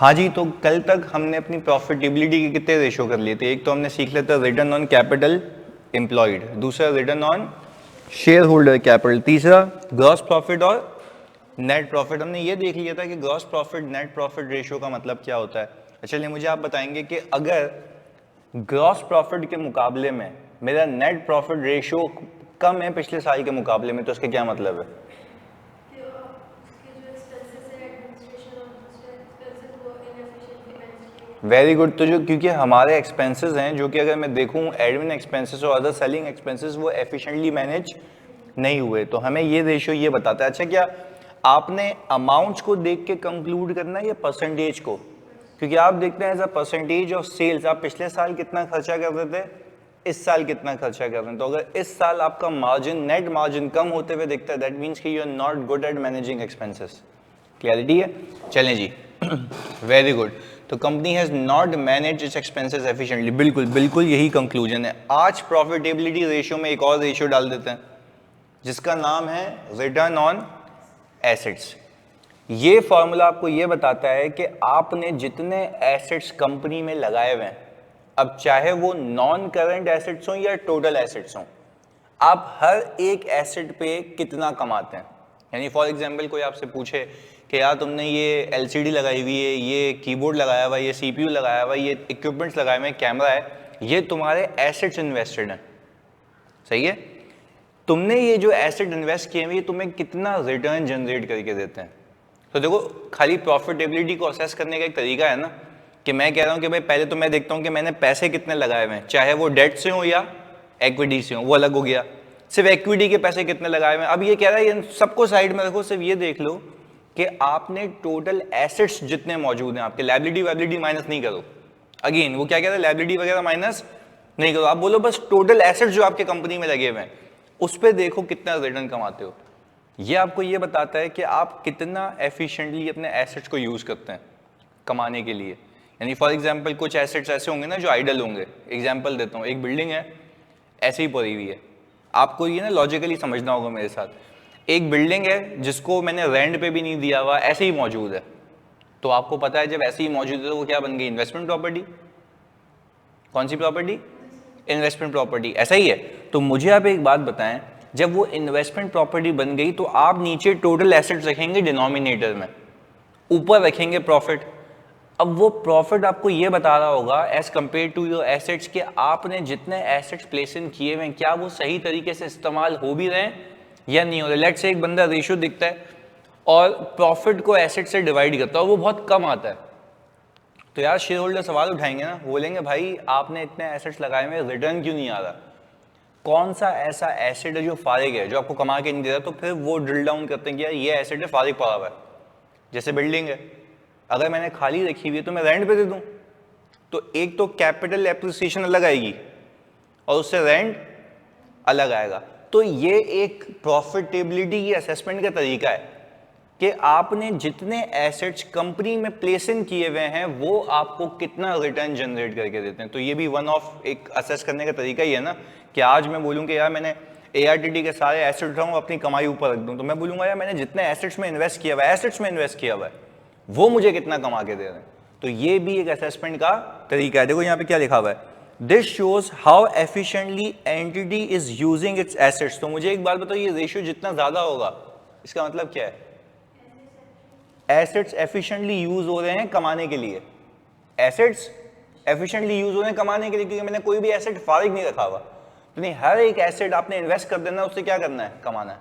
हाँ जी, तो कल तक हमने अपनी प्रॉफिटेबिलिटी के कितने रेशो कर लिए थे। एक तो हमने सीख लिया था रिटर्न ऑन कैपिटल एम्प्लॉयड, दूसरा return on share holder capital, तीसरा ग्रॉस प्रॉफिट और नेट प्रॉफिट। हमने ये देख लिया था कि gross profit net profit ratio का मतलब क्या होता है। चलिए मुझे आप बताएंगे कि अगर ग्रॉस प्रॉफिट के मुकाबले में मेरा नेट प्रॉफिट रेशियो कम है पिछले साल के मुकाबले में, तो उसका क्या मतलब है? Very good. तो जो क्योंकि हमारे एक्सपेंसेस हैं जो कि अगर मैं देखूं एडमिन एक्सपेंसेस और अदर सेलिंग एक्सपेंसेस वो एफिशिएंटली मैनेज नहीं हुए, तो हमें ये रेशियो ये बताता है। अच्छा, क्या आपने अमाउंट्स को देख के कंक्लूड करना है या परसेंटेज को? क्योंकि आप देखते हैं as a percentage of sales आप पिछले साल कितना खर्चा कर रहे थे, इस साल कितना खर्चा कर रहे हैं। तो अगर इस साल आपका मार्जिन नेट मार्जिन कम होते हुए दिखता है, दैट मीन्स कि you are not good at managing expenses. Clarity है? चलें जी। Very good. तो company has not manage its expenses efficiently. बिल्कुल बिल्कुल यही कंक्लूजन है। आज प्रॉफिटेबिलिटी रेशियो में एक और रेशियो डाल देते हैं जिसका नाम है रिटर्न ऑन एसेट्स। ये फॉर्मूला आपको ये बताता है कि आपने जितने एसेट्स कंपनी में लगाए हुए हैं, अब चाहे वो नॉन करंट एसेट्स हो या टोटल एसेट्स हो, आप हर एक एसेट पे कितना कमाते हैं। यानी फॉर एग्जांपल कोई आपसे पूछे कि यार तुमने ये एलसीडी लगाई हुई है, ये कीबोर्ड लगाया हुआ है, ये सीपीयू लगाया हुआ है, ये इक्विपमेंट्स लगाए हुए हैं, कैमरा है, ये तुम्हारे एसेट्स इन्वेस्टेड हैं, सही है। तुमने ये जो एसेट इन्वेस्ट किए हुए ये तुम्हें कितना रिटर्न जनरेट करके देते हैं। तो देखो, खाली प्रॉफिटेबिलिटी को असेस करने का एक तरीका है ना कि मैं कह रहा हूं कि भाई पहले तो मैं देखता हूं कि मैंने पैसे कितने लगाए हुए हैं, चाहे वो डेट से हो या इक्विटी से हो, वो अलग हो गया। सिर्फ इक्विटी के पैसे कितने लगाए हुए हैं, अब ये कह रहा है ये सबको साइड में रखो, सिर्फ ये देख लो कि आपने टोटल एसेट्स जितने मौजूद हैं आपके, लायबिलिटी वायबिलिटी माइनस नहीं करो। अगेन वो क्या कह रहा है, लायबिलिटी वगैरह माइनस नहीं करो, आप बोलो बस टोटल एसेट्स जो आपके कंपनी में लगे हुए हैं उस पर देखो कितना रिटर्न कमाते हो। ये आपको ये बताता है कि आप कितना एफिशिएंटली अपने एसेट्स को यूज करते हैं कमाने के लिए। यानी फॉर एग्जांपल कुछ एसेट्स ऐसे होंगे ना जो आइडल होंगे। एग्जांपल देता हूँ, एक बिल्डिंग है ऐसे ही पड़ी हुई है, आपको ये ना लॉजिकली समझना होगा मेरे साथ। एक बिल्डिंग है जिसको मैंने रेंट पे भी नहीं दिया हुआ, ऐसे ही मौजूद है, तो आपको पता है जब ऐसे ही मौजूद है तो वो क्या बन गई, इन्वेस्टमेंट प्रॉपर्टी। कौन सी प्रॉपर्टी? इन्वेस्टमेंट प्रॉपर्टी, ऐसा ही है। तो मुझे आप एक बात बताएं, जब वो इन्वेस्टमेंट प्रॉपर्टी बन गई तो आप नीचे टोटल एसेट्स रखेंगे डिनोमिनेटर में, ऊपर रखेंगे प्रॉफिट। अब वो प्रॉफिट आपको ये बता रहा होगा as compare to your assets कि आपने जितने एसेट्स प्लेस इन किए हुए हैं क्या वो सही तरीके से इस्तेमाल हो भी रहे हैं या नहीं हो रहे। लेट्स से एक बंदा रेशियो दिखता है और प्रॉफिट को एसेट से डिवाइड करता है और वो बहुत कम आता है, तो यार शेयर होल्डर सवाल उठाएंगे ना, बोलेंगे भाई आपने इतने एसेट्स लगाए हुए रिटर्न क्यों नहीं आ रहा, कौन सा ऐसा एसेट है जो फारिग है जो आपको कमा के नहीं दे रहा। तो फिर वो ड्रिल डाउन करते हैं कि यार ये एसेट है फारिग पड़ा हुआ है। जैसे बिल्डिंग है, अगर मैंने खाली रखी हुई है तो मैं रेंट पे दे दूं, तो एक तो कैपिटल एप्रिसिएशन अलग आएगी और उससे रेंट अलग आएगा। तो ये एक प्रॉफिटेबिलिटी की असेसमेंट का तरीका है कि आपने जितने एसेट्स कंपनी में प्लेस इन किए हुए हैं वो आपको कितना रिटर्न जनरेट करके देते हैं। तो ये भी वन ऑफ एक असेस करने का तरीका ही है ना कि आज मैं बोलूं कि यार मैंने ARTT के सारे एसेट उठाऊं अपनी कमाई ऊपर रख दूं, तो मैं बोलूंगा यार मैंने जितने एसेट्स में इन्वेस्ट किया हुआ है, एसेट्स में इन्वेस्ट किया हुआ है, वो मुझे कितना कमा के दे रहे हैं। तो ये भी एक असेसमेंट का तरीका है। देखो यहाँ पे क्या लिखा हुआ है, this shows how efficiently entity is using its assets. तो मुझे एक बात बताओ, ये रेशियो जितना ज्यादा होगा इसका मतलब क्या है, एसेट्स एफिशिएंटली यूज हो रहे हैं कमाने के लिए, एसेट्स एफिशिएंटली यूज हो रहे हैं कमाने के लिए, क्योंकि मैंने कोई भी एसेट फारिग नहीं रखा हुआ। तो नहीं, हर एक एसेट आपने इन्वेस्ट कर देना, उससे क्या करना है, कमाना है।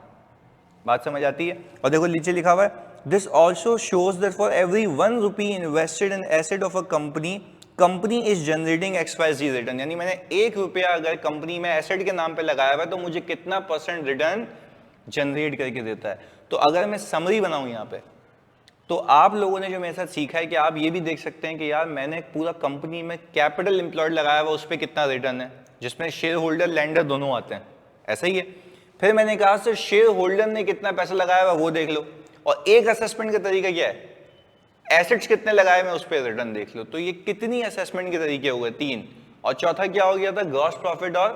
बात समझ आती है? और देखो नीचे लिखा हुआ है, this also shows that for every 1 rupee invested in asset of a company is generating XYZ return. यानी मैंने 1 रुपया अगर कंपनी में एसेट के नाम पे लगाया हुआ है तो मुझे कितना % रिटर्न जनरेट करके देता है। तो अगर मैं समरी बनाऊं यहाँ पे, तो आप लोगों ने जो मेरे साथ सीखा है कि आप ये भी देख सकते हैं कि यार मैंने पूरा कंपनी में कैपिटल एम्प्लॉयड लगाया हुआ, उस पर कितना रिटर्न है, जिसमें शेयर होल्डर लेंडर दोनों आते हैं, ऐसा ही है। फिर मैंने कहा सर शेयर होल्डर ने कितना पैसा लगाया हुआ वो देख लो, और एक असेसमेंट का तरीका क्या है, एसेट्स कितने लगाए हुए उस पर रिटर्न देख लो। तो ये कितनी असेसमेंट के तरीके हो गए, 3। और चौथा क्या हो गया था, ग्रॉस प्रॉफिट और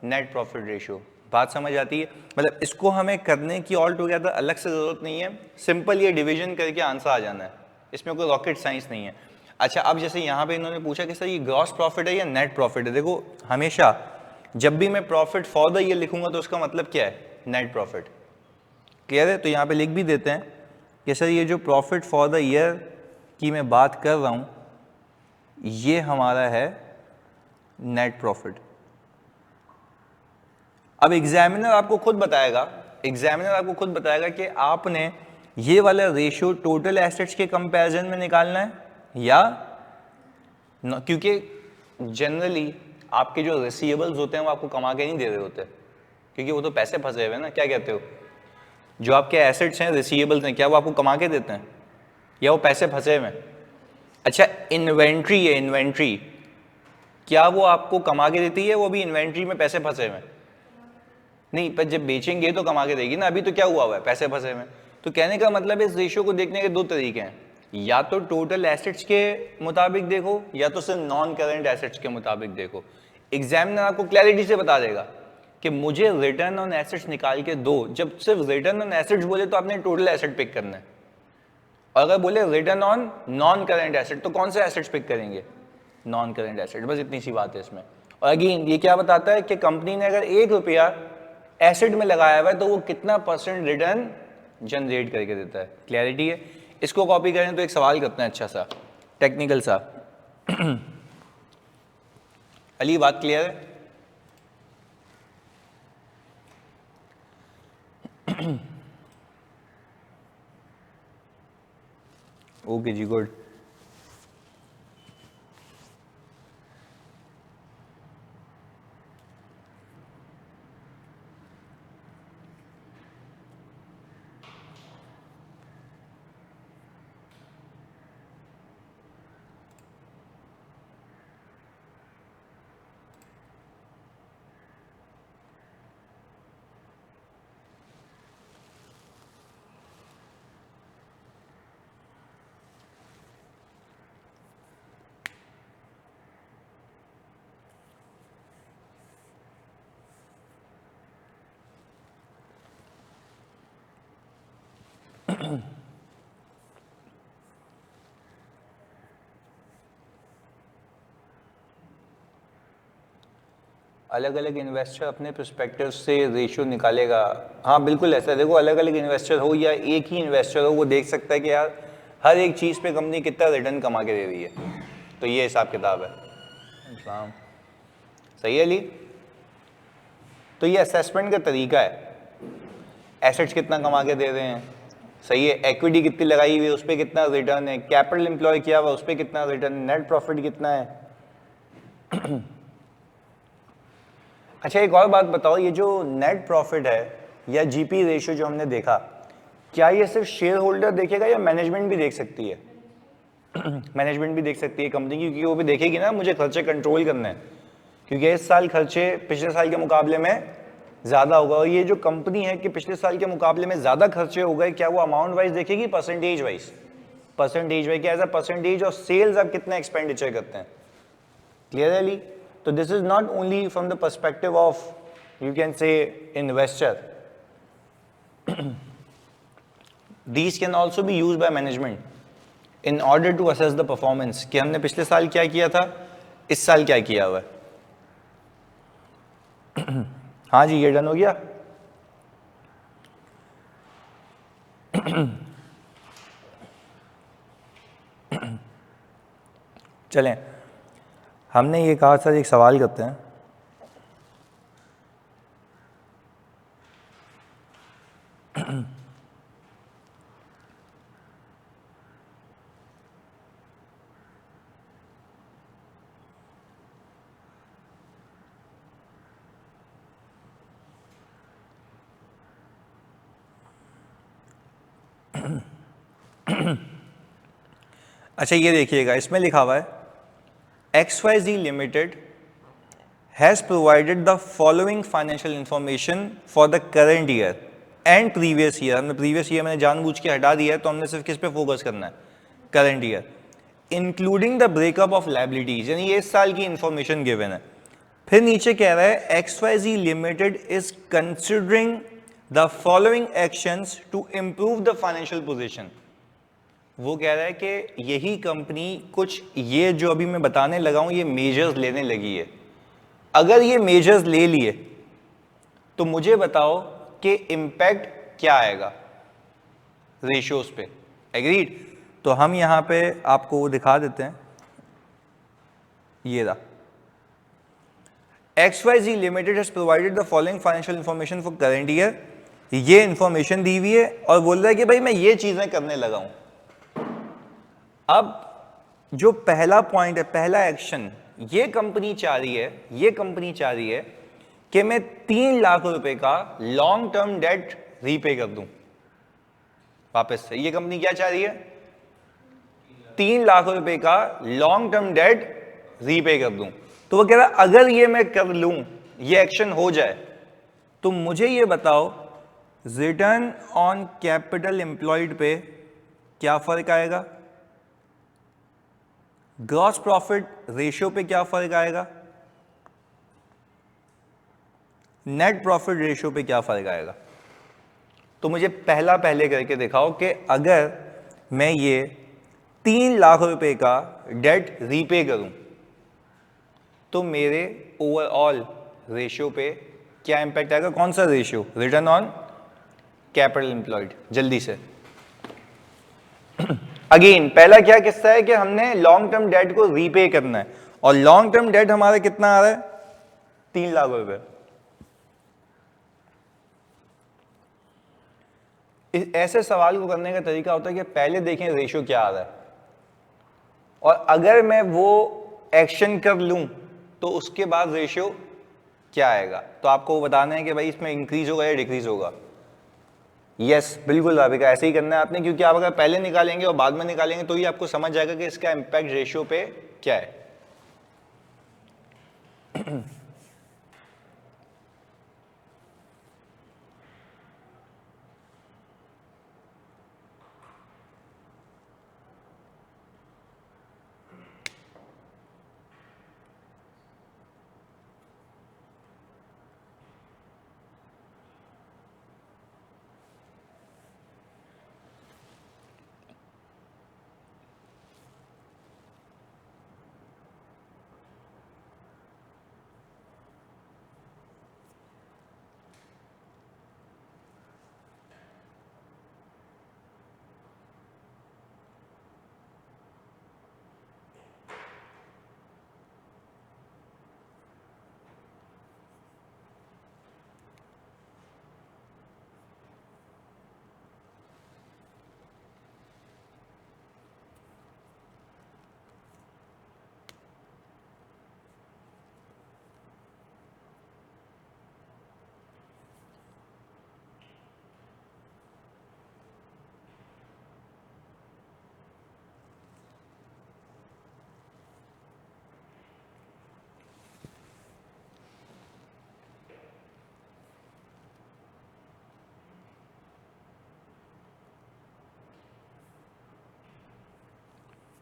नेट प्रॉफिट रेशियो। बात समझ आती है? मतलब इसको हमें करने की ऑल टुगेदर अलग से जरूरत नहीं है, सिंपल ये डिवीजन करके आंसर आ जाना है। इसमें कोई रॉकेट साइंस नहीं है। अच्छा, अब जैसे यहाँ पे इन्होंने पूछा कि सर ये ग्रॉस प्रॉफिट है या नेट प्रॉफिट है। देखो हमेशा जब भी मैं प्रॉफिट फॉर द ईयर लिखूंगा तो उसका मतलब क्या है, नेट प्रॉफिट। क्लियर है? तो यहाँ पे लिख भी देते हैं कि सर ये जो प्रॉफिट फॉर द ईयर की मैं बात कर रहा हूँ ये हमारा है नेट प्रॉफिट। अब एग्जामिनर आपको खुद बताएगा कि आपने ये वाला रेशियो टोटल एसेट्स के कंपैरिजन में निकालना है या क्योंकि जनरली आपके जो रिसीवेबल्स होते हैं वो आपको कमा के नहीं दे रहे होते, क्योंकि वो तो पैसे फंसे हुए ना। क्या कहते हो, जो आपके एसेट्स हैं रिसीवेबल्स हैं, क्या वो आपको कमा के देते हैं या वो पैसे फंसे हुए हैं? अच्छा, इन्वेंट्री है, इन्वेंट्री क्या वो आपको कमा के देती है? वो भी इन्वेंट्री में पैसे फंसे हुए हैं नहीं, पर जब बेचेंगे तो कमा के देगी ना। अभी तो क्या हुआ हुआ है, पैसे फंसे हुए हैं। तो कहने का मतलब इस रेशियो को देखने के दो तरीके हैं, या तो टोटल एसेट्स के मुताबिक देखो या तो सिर्फ नॉन करेंट एसेट्स के मुताबिक देखो। एग्जामिनर आपको क्लैरिटी से बता देगा कि मुझे रिटर्न ऑन एसेट्स निकाल के दो। जब सिर्फ रिटर्न ऑन एसेट्स बोले तो आपने टोटल एसेट पिक करना है, और अगर बोले return on non current asset तो कौन से एसेट्स पिक करेंगे, नॉन करेंट एसेट। बस इतनी सी बात है इसमें। और अगेन ये क्या बताता है कि कंपनी ने अगर 1 रुपया एसेट में लगाया हुआ है तो वो कितना % रिटर्न जनरेट करके देता है। क्लैरिटी है? इसको कॉपी करें तो एक सवाल करते हैं अच्छा सा टेक्निकल सा। अली बात क्लियर है? ओके जी, गुड। अलग अलग इन्वेस्टर अपने पर्सपेक्टिव से रेशियो निकालेगा। हाँ बिल्कुल ऐसा है। देखो अलग अलग इन्वेस्टर हो या एक ही इन्वेस्टर हो, वो देख सकता है कि यार हर एक चीज़ पे कंपनी कितना रिटर्न कमा के दे रही है। तो ये हिसाब किताब है। सही है ली? तो ये असेसमेंट का तरीका है, एसेट्स कितना कमा के दे रहे हैं, सही है, इक्विटी कितनी लगाई हुई है उस पर कितना रिटर्न है, कैपिटल एम्प्लॉय किया हुआ उस पर कितना रिटर्न, नेट प्रॉफिट कितना है। अच्छा एक और बात बताओ, ये जो नेट प्रॉफिट है या जीपी रेशियो जो हमने देखा, क्या ये सिर्फ शेयर होल्डर देखेगा या मैनेजमेंट भी देख सकती है? मैनेजमेंट भी देख सकती है कंपनी की, क्योंकि वो भी देखेगी ना मुझे खर्चे कंट्रोल करने हैं, क्योंकि इस साल खर्चे पिछले साल के मुकाबले में ज़्यादा होगा। और ये जो कंपनी है कि पिछले साल के मुकाबले में ज़्यादा खर्चे हो गए, क्या वो अमाउंट वाइज देखेगी, परसेंटेज वाइज? परसेंटेज वाइज क्या as a percentage of sales आप कितना एक्सपेंडिचर करते हैं। क्लियर है ली? तो this is not only from the perspective of you can say investor, these can also be used by management in order to assess the performance कि हमने पिछले साल क्या किया था, इस साल क्या किया हुआ है। हाँ जी, ये डन हो गया। चलें, हमने ये कहा सर एक सवाल करते हैं। अच्छा ये देखिएगा, इसमें लिखा हुआ है XYZ Limited has provided the following financial information for the current year and previous year। हमने previous year मैंने जानबूझ के हटा दिया है, तो हमने सिर्फ किस पे फोकस करना है, current year, including the breakup of liabilities, यानी ये इस साल की इंफॉर्मेशन गिवन है। फिर नीचे कह रहा है XYZ Limited is considering the following actions to improve the financial position। वो कह रहा है कि यही कंपनी कुछ ये जो अभी मैं बताने लगा हूं ये मेजर्स लेने लगी है। अगर ये मेजर्स ले लिए तो मुझे बताओ कि इम्पैक्ट क्या आएगा रेशियोज पे। एग्रीड? तो हम यहां पे आपको वो दिखा देते हैं, ये रहा। XYZ limited has provided the following financial information for current year. ये इंफॉर्मेशन दी हुई है और बोल रहा है कि भाई मैं ये चीजें करने लगा हूं। अब जो पहला पॉइंट है, पहला एक्शन, ये कंपनी चाह रही है कि मैं 3 लाख रुपए का लॉन्ग टर्म डेट रीपे कर दूं वापस से। ये कंपनी क्या चाह रही है? 3 लाख रुपए का लॉन्ग टर्म डेट रीपे कर दूं। तो वो कह रहा अगर ये मैं कर लूं, ये एक्शन हो जाए, तो मुझे ये बताओ रिटर्न ऑन कैपिटल एम्प्लॉयड पे क्या फर्क आएगा, ग्रॉस प्रॉफिट रेशियो पे क्या फर्क आएगा, नेट प्रॉफिट रेशियो पे क्या फर्क आएगा। तो मुझे पहले करके दिखाओ कि अगर मैं ये 3 लाख रुपए का डेट रीपे करूं तो मेरे ओवरऑल रेशियो पे क्या इंपैक्ट आएगा। कौन सा ratio? Return on capital employed. जल्दी से अगेन पहला क्या किस्सा है कि हमने लॉन्ग टर्म डेट को रीपे करना है और लॉन्ग टर्म डेट हमारा कितना आ रहा है? 3 लाख रुपए। ऐसे सवाल को करने का तरीका होता है कि पहले देखें रेशियो क्या आ रहा है और अगर मैं वो एक्शन कर लूं तो उसके बाद रेशियो क्या आएगा। तो आपको बताना है कि भाई इसमें इंक्रीज होगा या डिक्रीज होगा। यस बिल्कुल राधिका, ऐसे ही करना है आपने, क्योंकि आप अगर पहले निकालेंगे और बाद में निकालेंगे तो ही आपको समझ जाएगा कि इसका इंपैक्ट रेशियो पे क्या है।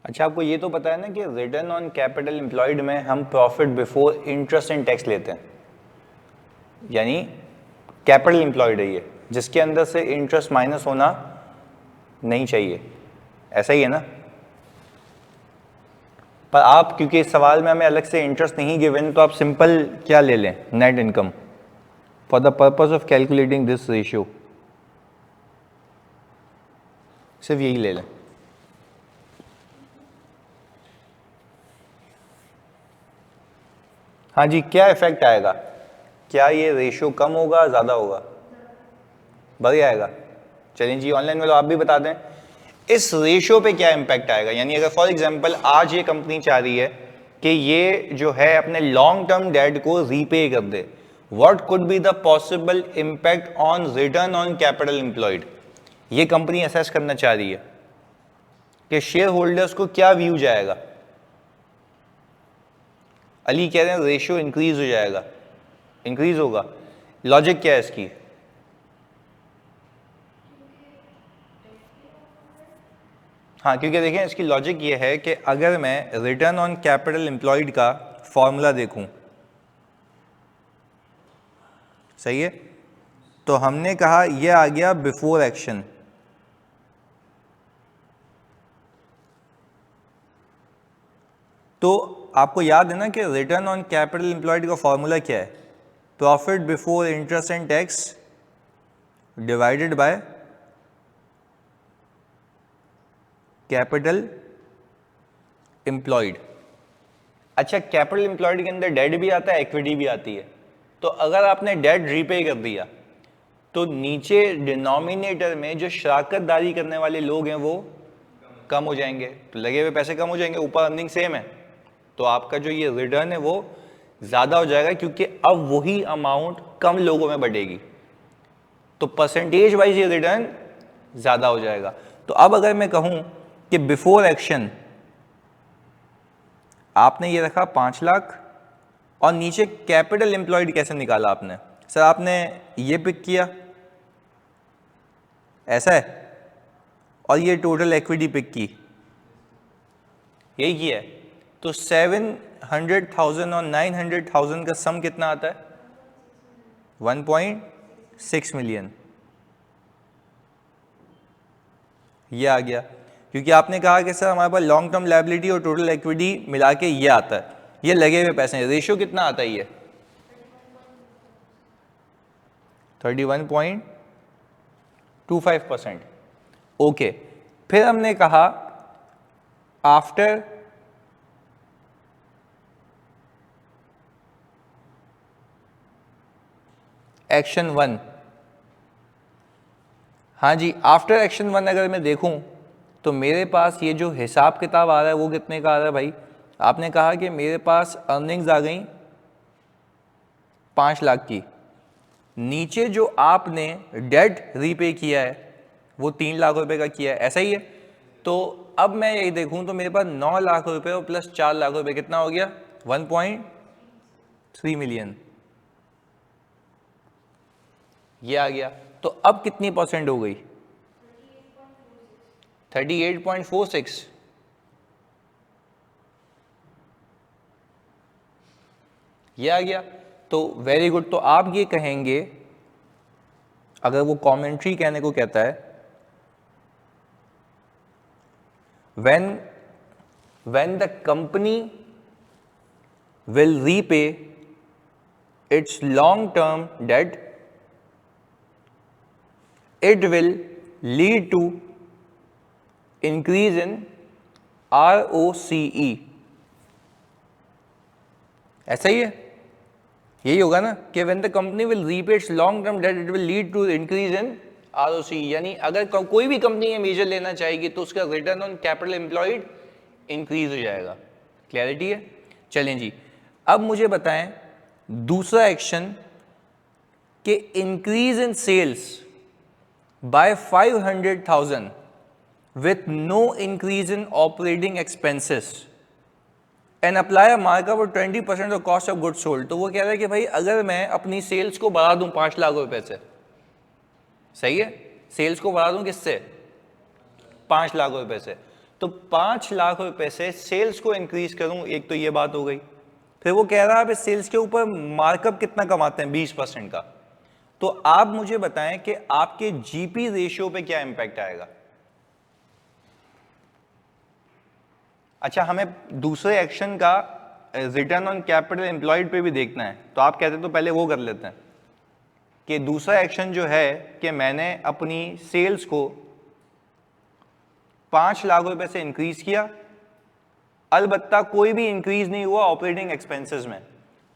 अच्छा, आपको ये तो पता है ना कि रिटर्न ऑन कैपिटल एम्प्लॉयड में हम profit before interest and tax लेते हैं, यानी कैपिटल एम्प्लॉयड है ये, जिसके अंदर से इंटरेस्ट माइनस होना नहीं चाहिए, ऐसा ही है ना। पर आप क्योंकि इस सवाल में हमें अलग से इंटरेस्ट नहीं गिवन, तो आप सिंपल क्या ले लें, net income for the purpose of calculating this ratio, सिर्फ यही ले लें। हाँ जी, क्या इफेक्ट आएगा? क्या ये रेशियो कम होगा, ज़्यादा होगा? बढ़ आएगा। चलिए जी, ऑनलाइन में तो आप भी बता दें इस रेशियो पे क्या इम्पैक्ट आएगा। यानी अगर फॉर एग्जांपल आज ये कंपनी चाह रही है कि ये जो है अपने लॉन्ग टर्म डेट को रीपे कर दे, what could be the possible impact on return on capital employed. ये कंपनी असेस करना चाह रही है कि शेयर होल्डर्स को क्या व्यू जाएगा। अली कह रहे हैं रेशियो इंक्रीज हो जाएगा, इंक्रीज होगा। लॉजिक क्या है इसकी? हाँ, क्योंकि देखें इसकी लॉजिक ये है कि अगर मैं रिटर्न ऑन कैपिटल एम्प्लॉयड का फॉर्मूला देखूं, सही है, तो हमने कहा यह आ गया बिफोर एक्शन, तो आपको याद है ना कि रिटर्न ऑन कैपिटल एम्प्लॉयड का फॉर्मूला क्या है? Profit before interest and tax divided by capital employed. अच्छा, कैपिटल एम्प्लॉयड के अंदर डेट भी आता है, इक्विटी भी आती है। तो अगर आपने डेट रीपे कर दिया तो नीचे डिनोमिनेटर में जो शराकतदारी करने वाले लोग हैं वो कम हो जाएंगे, तो लगे हुए पैसे कम हो जाएंगे, ऊपर अर्निंग सेम है, तो आपका जो ये रिटर्न है वो ज्यादा हो जाएगा, क्योंकि अब वही अमाउंट कम लोगों में बढ़ेगी, तो परसेंटेज वाइज ये रिटर्न ज्यादा हो जाएगा। तो अब अगर मैं कहूं कि बिफोर एक्शन आपने ये रखा 5 लाख और नीचे कैपिटल एम्प्लॉयड कैसे निकाला आपने? सर आपने ये पिक किया, ऐसा है, और ये टोटल इक्विटी पिक की, यही किया है। तो 700,000 और 900,000 का सम कितना आता है? 1.6 मिलियन। ये आ गया, क्योंकि आपने कहा कि सर हमारे पास लॉन्ग टर्म लायबिलिटी और टोटल इक्विटी मिला के ये आता है, ये लगे हुए पैसे हैं। रेशियो कितना आता है ये? 31.25%। ओके, फिर हमने कहा आफ्टर एक्शन 1, हाँ जी, आफ्टर एक्शन 1 अगर मैं देखूं तो मेरे पास ये जो हिसाब किताब आ रहा है वो कितने का आ रहा है भाई? आपने कहा कि मेरे पास अर्निंग्स आ गई 5 लाख की, नीचे जो आपने डेट रीपे किया है वो 3 लाख रुपए का किया है, ऐसा ही है। तो अब मैं यही देखूं तो मेरे पास 9 लाख रुपए और प्लस 4 लाख रुपए कितना हो गया? 1.3 मिलियन, ये आ गया। तो अब कितनी परसेंट हो गई? 38.46। ये आ गया। तो वेरी गुड। तो आप ये कहेंगे, अगर वो कमेंट्री कहने को कहता है, when the company will repay its long term debt, it will lead to increase in ROCE। ऐसा ही है, यही होगा ना कि when the company will repay its long term debt, it will lead to increase in ROCE। यानी अगर कोई भी कंपनी ये मेजर लेना चाहेगी तो उसका return on capital employed increase हो जाएगा। क्लैरिटी है? चलें जी, अब मुझे बताएं दूसरा एक्शन कि increase in sales by 500,000 with no increase in operating expenses and apply a markup of 20% of cost of goods sold। तो वो कह रहा है कि भाई अगर मैं अपनी सेल्स को बढ़ा दूं 5 लाख रुपए से, सही है, सेल्स को बढ़ा दूं किससे? 5 लाख रुपए से। तो 5 लाख रुपए से सेल्स को इंक्रीज करूं, एक तो ये बात हो गई। फिर वो कह रहा है सेल्स के ऊपर मार्कअप कितना कमाते हैं? 20% का। तो आप मुझे बताएं कि आपके जीपी रेशियो पे क्या इंपैक्ट आएगा? अच्छा, हमें दूसरे एक्शन का रिटर्न ऑन कैपिटल एम्प्लॉयड पे भी देखना है, तो आप कहते हैं तो पहले वो कर लेते हैं कि दूसरा एक्शन जो है कि मैंने अपनी सेल्स को 5 लाख रुपए से इंक्रीज किया, अलबत्ता कोई भी इंक्रीज नहीं हुआ ऑपरेटिंग एक्सपेंसेस में।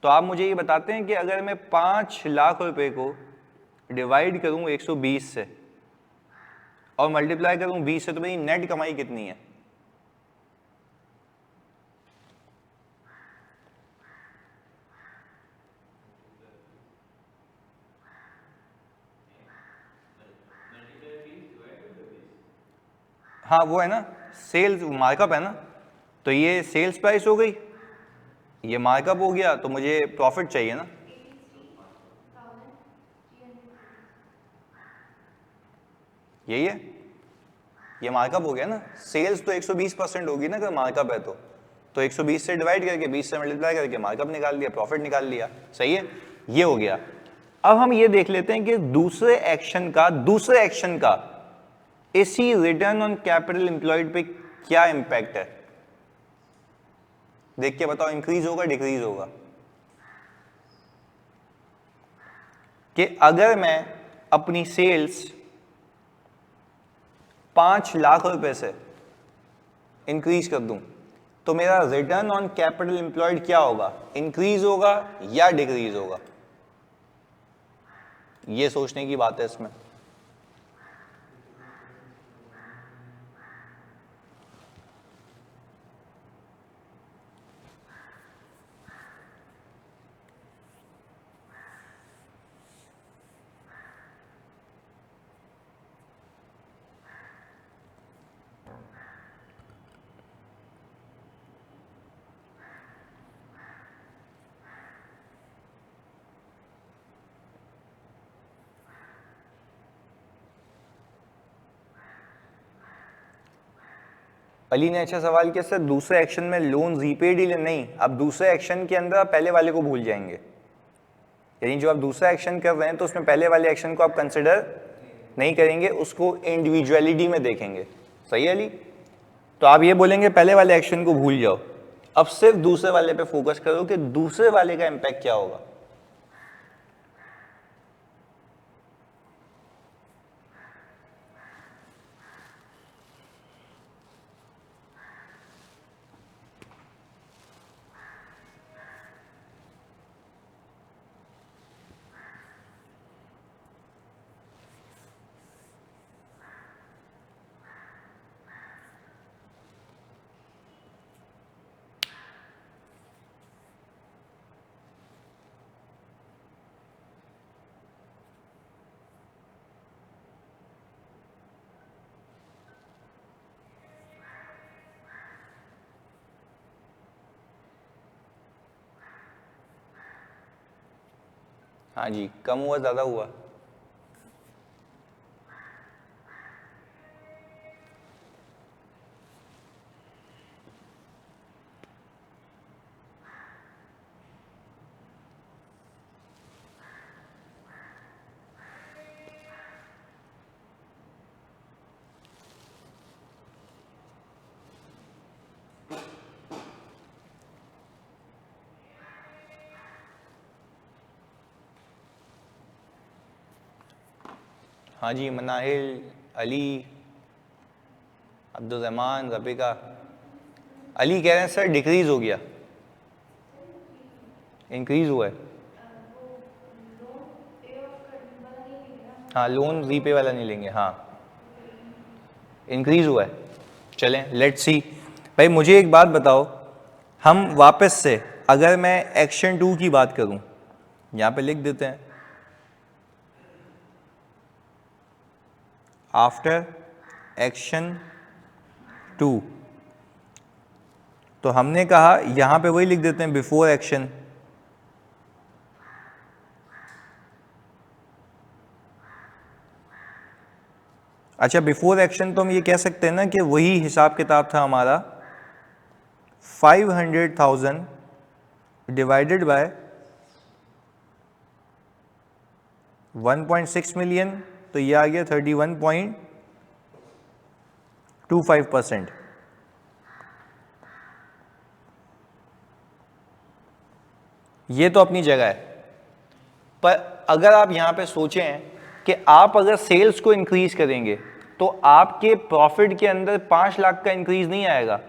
तो आप मुझे ये बताते हैं कि अगर मैं 5 लाख रुपए को डिवाइड करूं 120 से और मल्टीप्लाई करूं 20 से, तो मेरी नेट कमाई कितनी है? हाँ वो है ना, सेल्स मार्कअप है ना, तो ये सेल्स प्राइस हो गई, ये मार्कअप हो गया, तो मुझे प्रॉफिट चाहिए ना। यही है, ये मार्कअप हो गया ना। सेल्स तो 120% होगी ना अगर मार्कअप है तो 120 से डिवाइड करके 20 से मल्टीप्लाई करके मार्कअप निकाल लिया, प्रॉफिट निकाल लिया। सही है, ये हो गया। अब हम ये देख लेते हैं कि दूसरे एक्शन का इसी रिटर्न ऑन कैपिटल एम्प्लॉयड पे क्या इंपैक्ट है। देख के बताओ, इंक्रीज होगा डिक्रीज होगा? कि अगर मैं अपनी सेल्स 5 लाख रुपए से इंक्रीज कर दूं तो मेरा रिटर्न ऑन कैपिटल एम्प्लॉयड क्या होगा? इंक्रीज होगा या डिक्रीज होगा? ये सोचने की बात है इसमें। अली ने अच्छा सवाल किया सर, दूसरे एक्शन में लोन रीपेड ही नहीं, अब दूसरे एक्शन के अंदर आप पहले वाले को भूल जाएंगे। यानी जो आप दूसरा एक्शन कर रहे हैं तो उसमें पहले वाले एक्शन को आप कंसिडर नहीं करेंगे, उसको इंडिविजुअलिटी में देखेंगे। सही है अली? तो आप ये बोलेंगे पहले वाले एक्शन को भूल जाओ, अब सिर्फ दूसरे वाले पे फोकस करो कि दूसरे वाले का इंपैक्ट क्या होगा। हाँ जी, कम हुआ ज्यादा हुआ? हाँ जी, मनाहिल, अली, अब्दुलरहमान, रबिका। अली कह रहे हैं सर डिक्रीज हो गया, इंक्रीज हुआ है। हाँ, लोन रीपे वाला नहीं लेंगे, हाँ इंक्रीज हुआ है। चलें लेट्स सी। भाई मुझे एक बात बताओ, हम वापस से अगर मैं एक्शन 2 की बात करूं, यहां पे लिख देते हैं आफ्टर एक्शन 2, तो हमने कहा यहां पे वही लिख देते हैं बिफोर एक्शन। अच्छा, बिफोर एक्शन तो हम ये कह सकते हैं ना कि वही हिसाब किताब था हमारा, 500,000 डिवाइडेड बाय 1.6 मिलियन, तो ये आ गया 31.25%। ये तो अपनी जगह है, पर अगर आप यहां पे सोचें कि आप अगर सेल्स को इंक्रीज करेंगे तो आपके प्रॉफिट के अंदर 5 लाख का इंक्रीज नहीं आएगा,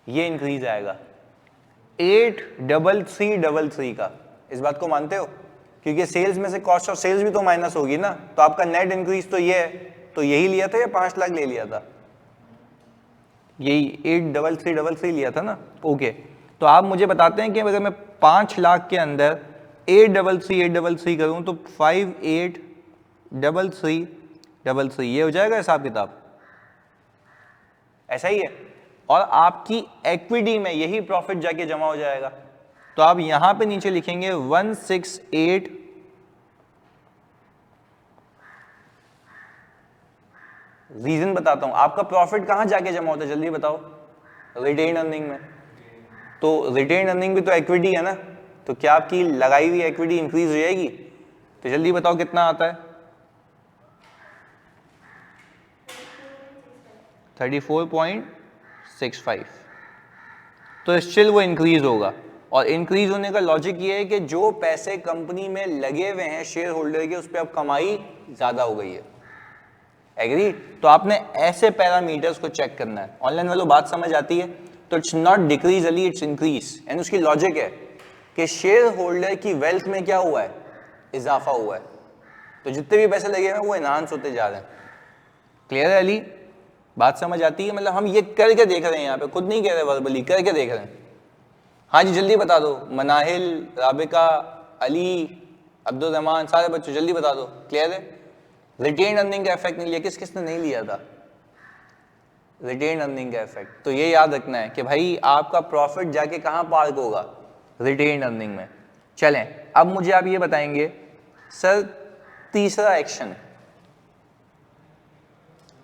ये इंक्रीज आएगा 83333 का। इस बात को मानते हो? क्योंकि सेल्स में से कॉस्ट ऑफ सेल्स भी तो माइनस होगी ना, तो आपका नेट इंक्रीज तो ये है, तो यही लिया था या 5 लाख ले लिया था? यही 83333 लिया था ना। ओके, तो आप मुझे बताते हैं कि अगर मैं 5 लाख के अंदर 833 करूं तो 583333, ये हो जाएगा हिसाब किताब? ऐसा ही है। और आपकी इक्विटी में यही प्रॉफिट जाके जमा हो जाएगा। तो आप यहां पे नीचे लिखेंगे 168, रीजन बताता हूं, आपका प्रॉफिट कहां जाके जमा होता है जल्दी बताओ? रिटेन अर्निंग में। तो रिटेन अर्निंग भी तो इक्विटी है ना, तो क्या आपकी लगाई हुई इक्विटी इंक्रीज हो जाएगी? तो जल्दी बताओ कितना आता है? 34.65। तो स्टिल वो इंक्रीज होगा। और इंक्रीज होने का लॉजिक ये है कि जो पैसे कंपनी में लगे हुए हैं शेयर होल्डर के, उस पर अब कमाई ज्यादा हो गई है। एग्री? तो आपने ऐसे पैरामीटर्स को चेक करना है। ऑनलाइन वालों बात समझ आती है? तो it's not decrease Ali, it's increase. And उसकी लॉजिक है कि शेयर होल्डर की वेल्थ में क्या हुआ है, इजाफा हुआ है। तो जितने भी पैसे लगे हुए हैं वो एनहांस होते जा रहे हैं। क्लियर है अली? बात समझ आती है? मतलब हम ये करके देख रहे हैं, यहाँ पे खुद नहीं कह रहे, वर्बली करके देख रहे हैं। हाँ जी जल्दी बता दो, मनाहिल, राबिका, अली, अब्दुल रहमान, सारे बच्चों जल्दी बता दो। क्लियर है? रिटेन अर्निंग का इफेक्ट नहीं लिया, किस किसने नहीं लिया था रिटेन अर्निंग का इफेक्ट? तो ये याद रखना है कि भाई आपका प्रॉफिट जाके कहाँ पार्क होगा, रिटेन अर्निंग में। चलें, अब मुझे आप ये बताएंगे सर तीसरा एक्शन।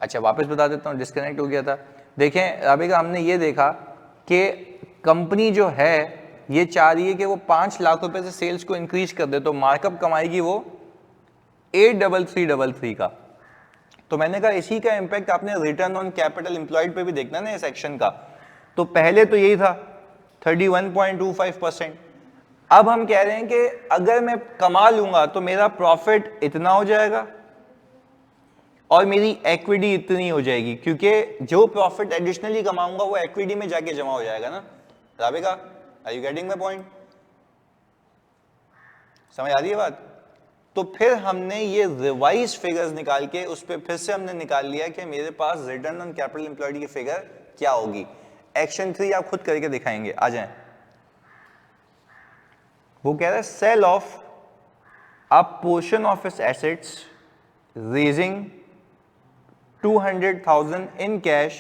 अच्छा वापस बता देता हूँ, डिस्कनेक्ट हो गया था। देखें राबिका, हमने ये देखा कि कंपनी जो है ये चाह रही है कि वो 5 लाख रुपए से सेल्स को इंक्रीज कर दे, तो मार्कअप कमाएगी वो 8333 का। तो मैंने कहा इसी का इंपैक्ट आपने रिटर्न ऑन कैपिटल एम्प्लॉयड पे भी देखना ना इस एक्शन का। तो पहले तो यही था 31.25%। अब हम कह रहे हैं कि अगर मैं कमा लूंगा तो मेरा प्रॉफिट इतना हो जाएगा और मेरी इक्विटी इतनी हो जाएगी, क्योंकि जो प्रॉफिट एडिशनली कमाऊंगा वो इक्विटी में जाके जमा हो जाएगा ना। Rabika, are you getting my point? समझ आ रही है बात? तो फिर हमने ये रिवाइज फिगर्स निकाल के उस पर फिर से हमने निकाल लिया कि मेरे पास रिटर्न ऑन कैपिटल एम्प्लॉयड की फिगर क्या होगी। एक्शन 3 आप खुद करके दिखाएंगे, आ जाएं। वो कह रहा है sale of a portion of its assets raising 200,000 in cash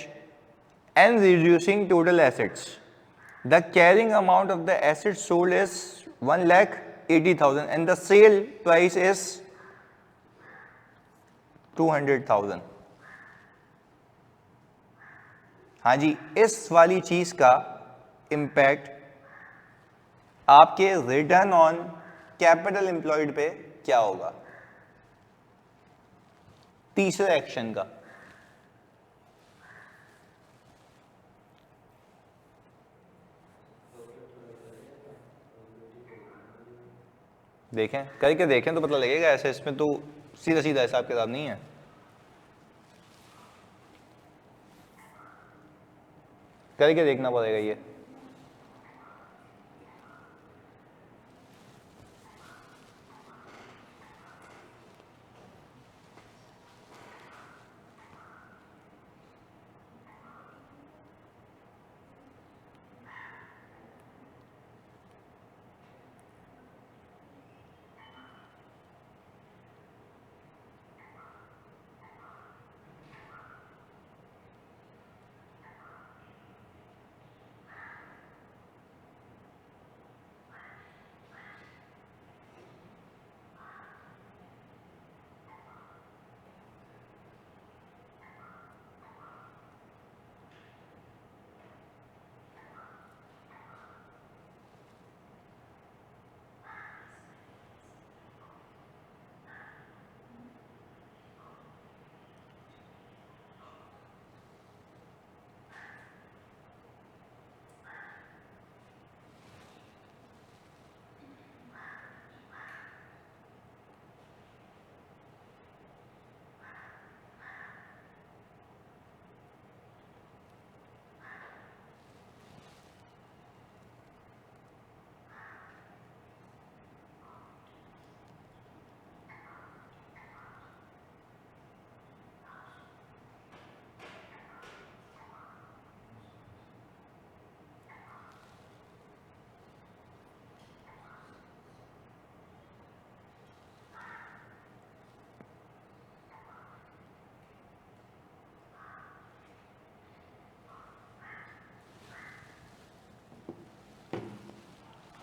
and reducing total assets. The carrying amount of the assets sold is 1,80,000 and the sale price is 200,000. हाँ जी, इस वाली चीज का इम्पैक्ट आपके रिटर्न ऑन कैपिटल एम्प्लॉयड पे क्या होगा तीसरे एक्शन का। देखें, करके देखें तो पता लगेगा। ऐसे इसमें तो सीधा सीधा हिसाब किताब नहीं है। करके देखना पड़ेगा ये।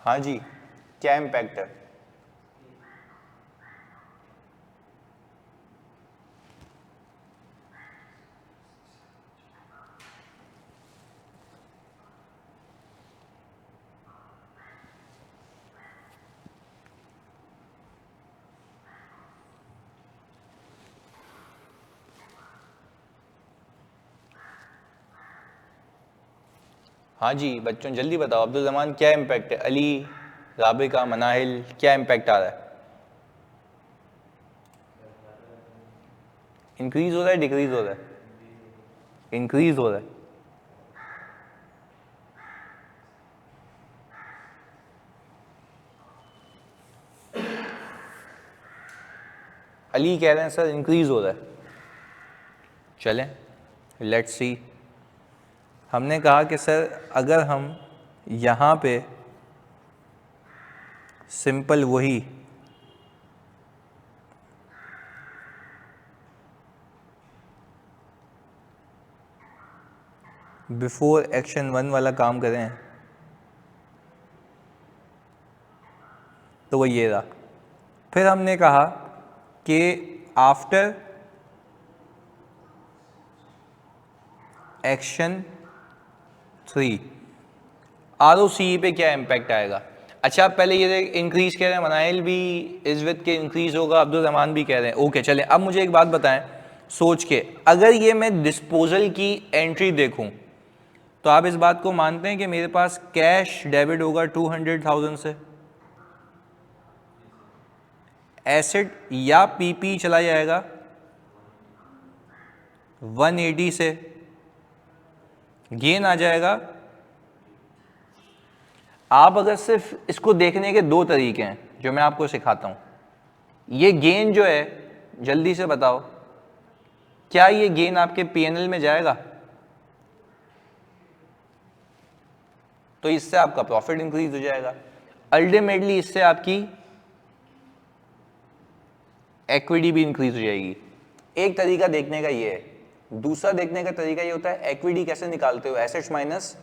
हाँ जी, क्या इम्पैक्ट है? हाँ जी बच्चों जल्दी बताओ, अब्दुल जमान क्या इम्पैक्ट है, अली, राबिका, मनाहिल, क्या इम्पैक्ट आ रहा है? इंक्रीज हो रहा है, डिक्रीज हो रहा है? इंक्रीज हो रहा है। अली कह रहे हैं सर इंक्रीज हो रहा है। चलें लेट्स सी। हमने कहा कि सर अगर हम यहाँ पे सिंपल वही बिफोर एक्शन 1 वाला काम करें तो वो ये रहा। फिर हमने कहा कि आफ्टर एक्शन 3 ROCE पे क्या इम्पैक्ट आएगा? अच्छा आप पहले ये इंक्रीज कह रहे हैं, मनाइल भी इज़्ज़त के इंक्रीज होगा, अब्दुल रहमान भी कह रहे हैं, ओके चलें। अब मुझे एक बात बताएं सोच के, अगर ये मैं डिस्पोजल की एंट्री देखूं तो आप इस बात को मानते हैं कि मेरे पास कैश डेबिट होगा 200,000 से, एसेट या पीपी चला जाएगा 180 से, गेन आ जाएगा। आप अगर सिर्फ इसको देखने के दो तरीके हैं जो मैं आपको सिखाता हूं, ये गेन जो है जल्दी से बताओ क्या ये गेन आपके पीएनएल में जाएगा? तो इससे आपका प्रॉफिट इंक्रीज हो जाएगा, अल्टीमेटली इससे आपकी इक्विटी भी इंक्रीज हो जाएगी। एक तरीका देखने का ये है। दूसरा देखने का तरीका ये होता है इक्विटी कैसे निकालते हो, एसेट्स माइनस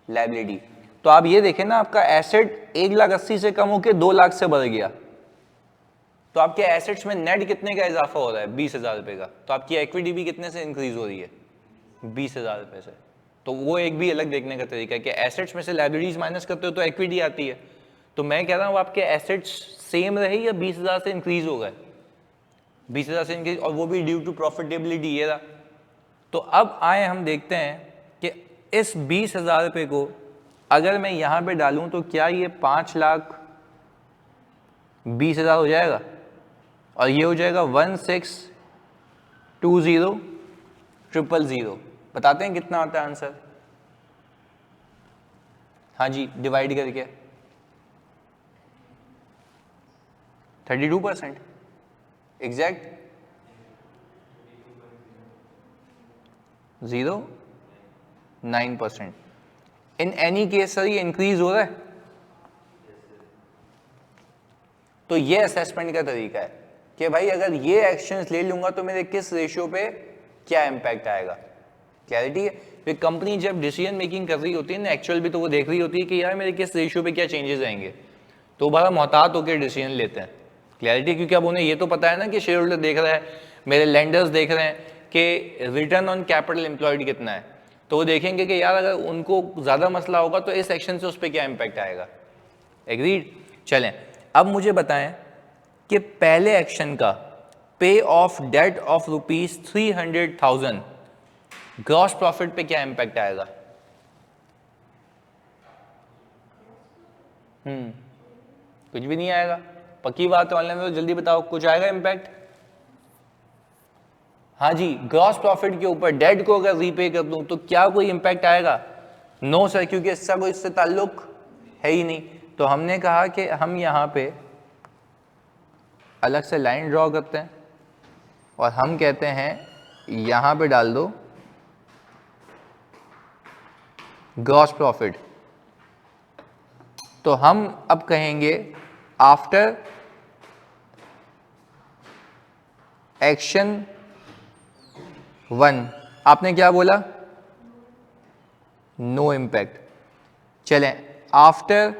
लायबिलिटी। तो आप ये देखें ना, आपका एसेट 1,80,000 से कम होकर 2 लाख से बढ़ गया, तो आपके एसेट्स में नेट कितने का इजाफा हो रहा है? 20,000 रुपए का। तो आपकी इक्विटी भी कितने से इंक्रीज हो रही है? 20,000 रुपए से। तो वो एक भी अलग देखने का तरीका है कि एसेट्स में से लायबिलिटीज माइनस करते हो तो इक्विटी आती है। तो मैं कह रहा हूँ आपके एसेट्स सेम रहे या 20,000 से इंक्रीज हो गए? 20,000 से इंक्रीज, और वो भी ड्यू टू प्रॉफिटेबिलिटी ये रहा। तो अब आए हम देखते हैं कि इस 20,000 रुपये को अगर मैं यहाँ पे डालूं तो क्या ये 5,20,000 हो जाएगा? और ये हो जाएगा 1620,000। बताते हैं कितना आता है आंसर? हाँ जी डिवाइड करके 32% exact 0.9%। In any case sir ये इंक्रीज हो रहा है। तो ये असेसमेंट का तरीका है कि भाई अगर ये एक्शंस ले लूंगा तो मेरे किस रेशियो पे क्या इंपैक्ट आएगा। क्लैरिटी है? फिर कंपनी जब डिसीजन मेकिंग कर रही होती है ना, एक्चुअल भी तो वो देख रही होती है कि यार मेरे किस रेशियो पे क्या चेंजेस आएंगे, तो बड़ा मोहतात होकर डिसीजन लेते हैं। क्लैरिटी? क्योंकि अब उन्हें ये तो पता है ना कि शेयर होल्डर देख रहा है, मेरे लेंडर्स देख रहे हैं कि रिटर्न ऑन कैपिटल एम्प्लॉयड कितना है, तो वो देखेंगे कि यार अगर उनको ज़्यादा मसला होगा तो इस एक्शन से उस पर क्या इम्पैक्ट आएगा। एग्रीड? चलें अब मुझे बताएं कि पहले एक्शन का pay off debt of ₹300,000 gross profit पे क्या इम्पैक्ट आएगा? कुछ भी नहीं आएगा। पक्की बात है ऑनलाइन में, तो जल्दी बताओ कुछ आएगा इम्पैक्ट? हाँ जी, ग्रॉस प्रॉफिट के ऊपर डेट को अगर रीपे कर दूं तो क्या कोई इम्पैक्ट आएगा? नो सर, क्योंकि इसका कोई इससे ताल्लुक है ही नहीं। तो हमने कहा कि हम यहाँ पे अलग से लाइन ड्रॉ करते हैं और हम कहते हैं यहाँ पे डाल दो ग्रॉस प्रॉफिट। तो हम अब कहेंगे आफ्टर एक्शन 1, आपने क्या बोला? No impact. चलें आफ्टर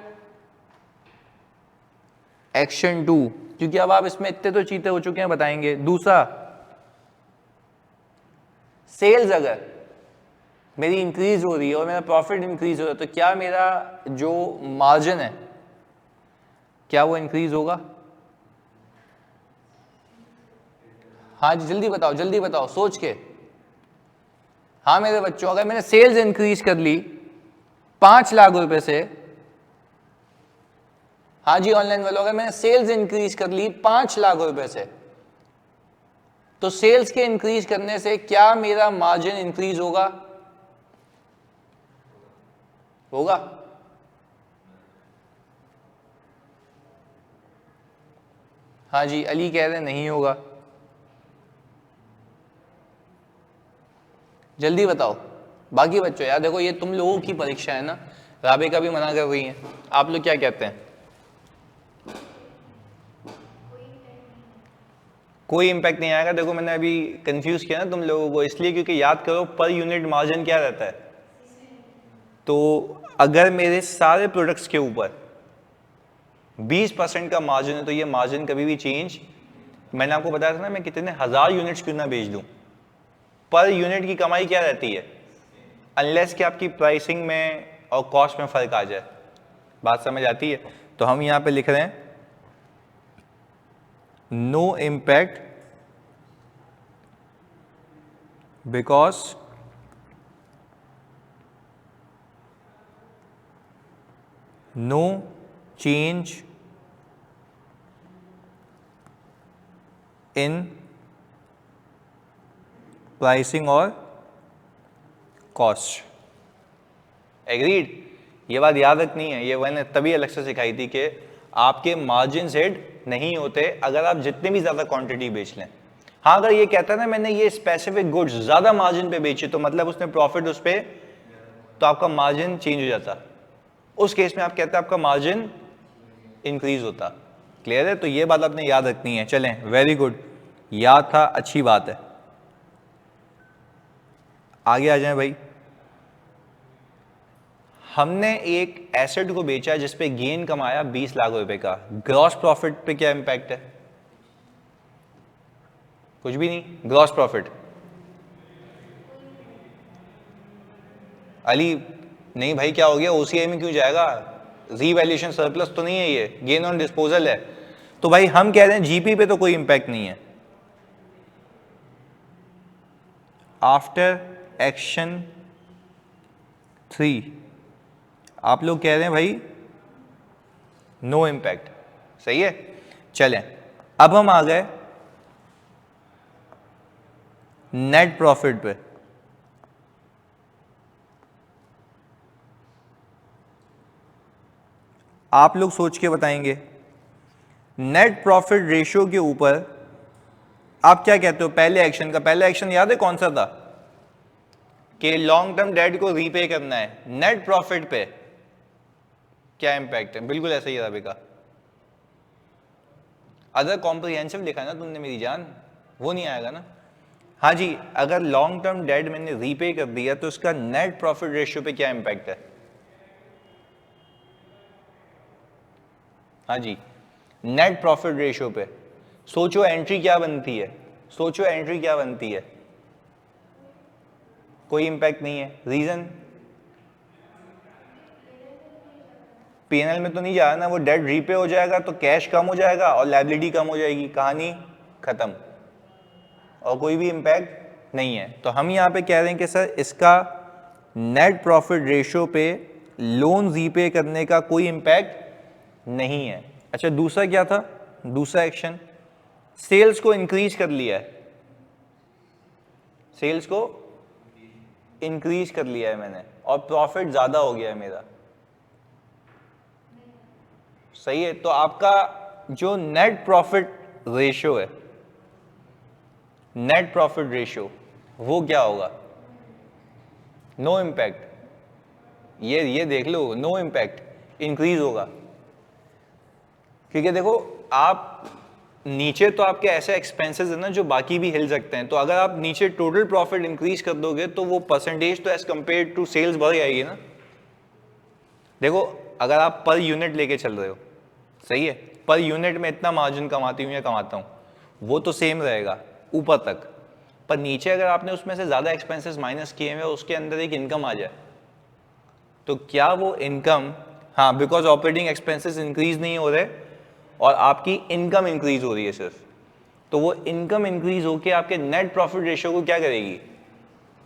एक्शन 2, क्योंकि अब आप इसमें इतने तो चीते हो चुके हैं, बताएंगे। दूसरा, सेल्स अगर मेरी इंक्रीज हो रही है और मेरा प्रॉफिट इंक्रीज हो रहा है तो क्या मेरा जो मार्जिन है क्या वो इंक्रीज होगा? हाँ जी जल्दी बताओ सोच के। हाँ मेरे बच्चों, अगर मैंने सेल्स इंक्रीज कर ली 5 लाख रुपए से, हाँ जी ऑनलाइन वालों, अगर मैंने सेल्स इंक्रीज कर ली 5 लाख रुपए से, तो सेल्स के इंक्रीज करने से क्या मेरा मार्जिन इंक्रीज होगा? होगा? हाँ जी, अली कह रहे हैं नहीं होगा। जल्दी बताओ बाकी बच्चों। यार देखो ये तुम लोगों की परीक्षा है ना, राबिका भी मना कर रही है, आप लोग क्या कहते हैं? कोई इम्पैक्ट नहीं आएगा। देखो मैंने अभी कंफ्यूज किया ना तुम लोगों को, इसलिए क्योंकि याद करो पर यूनिट मार्जिन क्या रहता है। तो अगर मेरे सारे प्रोडक्ट्स के ऊपर 20% का मार्जिन है तो ये मार्जिन कभी भी चेंज, मैंने आपको बताया था ना, मैं कितने 1000 यूनिट्स क्यों ना बेच दूं, पर यूनिट की कमाई क्या रहती है, अनलेस कि आपकी प्राइसिंग में और कॉस्ट में फर्क आ जाए। बात समझ आती है? तो हम यहां पे लिख रहे हैं no impact because no change in pricing और कॉस्ट। एग्रीड? ये बात याद रखनी है, ये मैंने तभी अलग से सिखाई थी कि आपके मार्जिन हिट नहीं होते अगर आप जितने भी ज्यादा क्वांटिटी बेच लें। हाँ अगर ये कहता है ना मैंने ये स्पेसिफिक गुड्स ज्यादा मार्जिन पे बेचे तो मतलब उसने प्रॉफिट उस पे, तो आपका मार्जिन चेंज हो जाता। उस केस में आप कहते हैं आपका मार्जिन इंक्रीज होता। क्लियर है? तो ये बात आपने याद रखनी है। चलें, वेरी गुड, याद था, अच्छी बात है। आगे आ जाएं भाई। हमने एक एसेट को बेचा जिसपे गेन कमाया 20 लाख रुपए का, ग्रॉस प्रॉफिट पे क्या इंपैक्ट है? कुछ भी नहीं। ग्रॉस प्रॉफिट अली नहीं भाई, क्या हो गया? ओसीआई में क्यों जाएगा? रीवैल्यूएशन सरप्लस तो नहीं है, ये गेन ऑन डिस्पोजल है। तो भाई हम कह रहे हैं जीपी पे तो कोई इंपैक्ट नहीं है। आफ्टर एक्शन 3 आप लोग कह रहे हैं भाई नो इम्पैक्ट। सही है? चलें, अब हम आ गए नेट प्रॉफिट पे। आप लोग सोच के बताएंगे नेट प्रॉफिट रेशियो के ऊपर आप क्या कहते हो? पहले एक्शन का पहला एक्शन याद है कौन सा था? कि लॉन्ग टर्म डेट को रीपे करना है। नेट प्रॉफिट पे क्या इंपैक्ट है? बिल्कुल ऐसा ही है राबिका। अदर कॉम्प्रिहेंसिव लिखा है ना तुमने मेरी जान, वो नहीं आएगा ना। हाँ जी, अगर लॉन्ग टर्म डेट मैंने रीपे कर दिया तो उसका नेट प्रॉफिट रेशियो पे क्या इंपैक्ट है? हाँ जी, नेट प्रॉफिट रेशियो पे सोचो एंट्री क्या बनती है, सोचो एंट्री क्या बनती है। कोई इंपैक्ट नहीं है। रीजन? पीएनएल में तो नहीं जा रहा ना, वो डेट रीपे हो जाएगा तो कैश कम हो जाएगा और लायबिलिटी कम हो जाएगी, कहानी खत्म, और कोई भी इंपैक्ट नहीं है। तो हम यहाँ पे कह रहे हैं कि सर इसका नेट प्रॉफिट रेशियो पे लोन रीपे करने का कोई इंपैक्ट नहीं है। अच्छा दूसरा क्या था? दूसरा एक्शन, सेल्स को इंक्रीज कर लिया है, सेल्स को इंक्रीज कर लिया है मैंने और प्रॉफिट ज्यादा हो गया है मेरा। सही है? तो आपका जो नेट प्रॉफिट रेशियो है, नेट प्रॉफिट रेशियो, वो क्या होगा? No impact. ये देख लो, नो इम्पैक्ट, इंक्रीज होगा। क्योंकि देखो आप नीचे तो आपके ऐसे एक्सपेंसेस है ना जो बाकी भी हिल सकते हैं, तो अगर आप नीचे टोटल प्रॉफिट इंक्रीज कर दोगे तो वो परसेंटेज तो एज कंपेयर टू सेल्स बढ़ जाएगी ना। देखो अगर आप पर यूनिट लेके चल रहे हो, सही है, पर यूनिट में इतना मार्जिन कमाती हूँ या कमाता हूँ, वो तो सेम रहेगा ऊपर तक, पर नीचे अगर आपने उसमें से ज्यादा एक्सपेंसेस माइनस किए हुए उसके अंदर एक इनकम आ जाए, तो क्या वो इनकम, हाँ बिकॉज ऑपरेटिंग एक्सपेंसेस इंक्रीज नहीं हो रहे और आपकी इनकम इंक्रीज हो रही है सिर्फ, तो वो इनकम इंक्रीज होके आपके नेट प्रॉफिट रेशियो को क्या करेगी?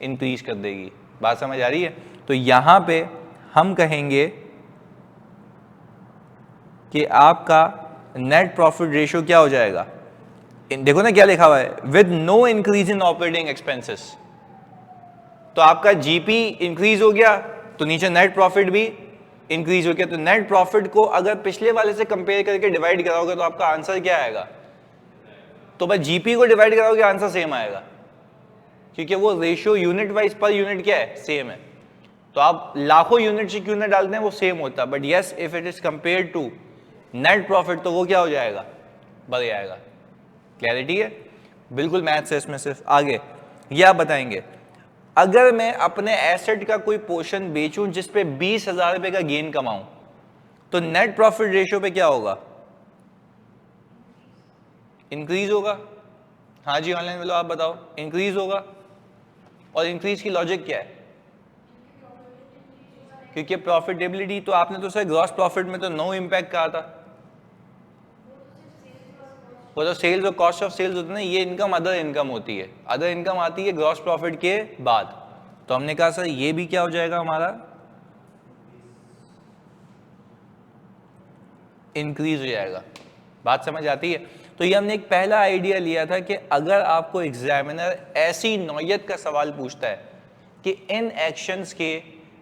इंक्रीज कर देगी। बात समझ आ रही है? तो यहां पे हम कहेंगे कि आपका नेट प्रॉफिट रेशियो क्या हो जाएगा, देखो ना क्या लिखा हुआ है, with no increase in operating expenses. तो आपका जीपी इंक्रीज हो गया तो नीचे नेट प्रॉफिट भी इंक्रीज हो गया। तो नेट प्रॉफिट को अगर पिछले वाले से कंपेयर करके डिवाइड कराओगे तो आपका आंसर क्या आएगा, तो बस जीपी को डिवाइड कराओगे आंसर सेम आएगा, क्योंकि वो ratio unit wise per unit क्या है, सेम है। तो आप लाखों यूनिट से क्यों ना डालते हैं वो सेम होता, but yes if it is compare to net profit तो वो क्या हो जाएगा, बढ़ जाएगा। क्लैरिटी है, बिल्कुल मैथ्स है इसमें सिर्फ। आगे ये आप बताएंगे, अगर मैं अपने एसेट का कोई पोर्शन बेचूं जिस पे 20,000 रुपए का गेन कमाऊं तो नेट प्रॉफिट रेशियो पे क्या होगा, इंक्रीज होगा। हाँ जी ऑनलाइन बोलो, आप बताओ, इंक्रीज होगा। और इंक्रीज की लॉजिक क्या है, क्योंकि प्रॉफिटेबिलिटी, तो आपने तो सर ग्रॉस प्रॉफिट में तो नो इम्पैक्ट कहा था, वो तो सेल्स और कॉस्ट ऑफ सेल्स होते हैं ना, ये इनकम अदर इनकम होती है, अदर इनकम आती है ग्रॉस प्रॉफिट के बाद। तो हमने कहा सर ये भी क्या हो जाएगा हमारा, इंक्रीज हो जाएगा। बात समझ आती है। तो ये हमने एक पहला आइडिया लिया था कि अगर आपको एग्जामिनर ऐसी नौयत का सवाल पूछता है कि इन एक्शंस के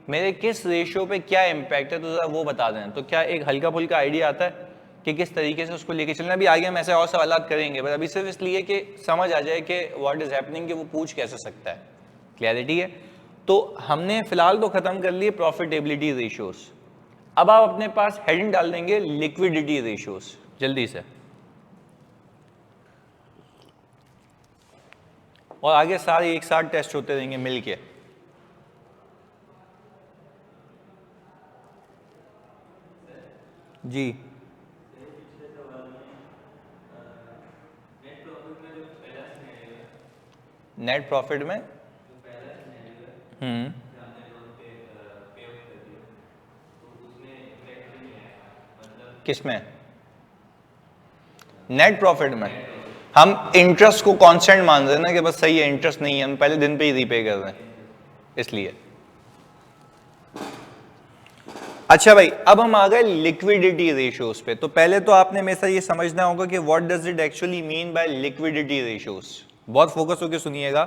मेरे किस रेशियो पे क्या इम्पैक्ट है तो जरा वो बता दें, तो क्या एक हल्का फुल्का आइडिया आता है कि किस तरीके से उसको लेके चलना। भी आगे हम ऐसे और सवालात करेंगे, बट अभी सिर्फ इसलिए कि समझ आ जाए कि व्हाट इज हैपनिंग, कि वो पूछ कैसे सकता है। क्लैरिटी है। तो हमने फिलहाल तो खत्म कर लिए प्रॉफिटेबिलिटी रेशियोज, अब आप अपने पास हेडिंग डाल देंगे लिक्विडिटी रेशियोज जल्दी से, और आगे सारे एक साथ टेस्ट होते रहेंगे मिलके। जी नेट प्रॉफिट में किसमें, नेट प्रॉफिट में हम इंटरेस्ट को कांस्टेंट मान रहे हैं ना, कि बस सही है इंटरेस्ट नहीं है, हम पहले दिन पे ही रीपे कर रहे हैं इसलिए। अच्छा भाई, अब हम आ गए लिक्विडिटी रेशियोज पे। तो पहले तो आपने मेरे साथ ये समझना होगा कि what does it actually mean by liquidity ratios. बहुत फोकस होकर सुनिएगा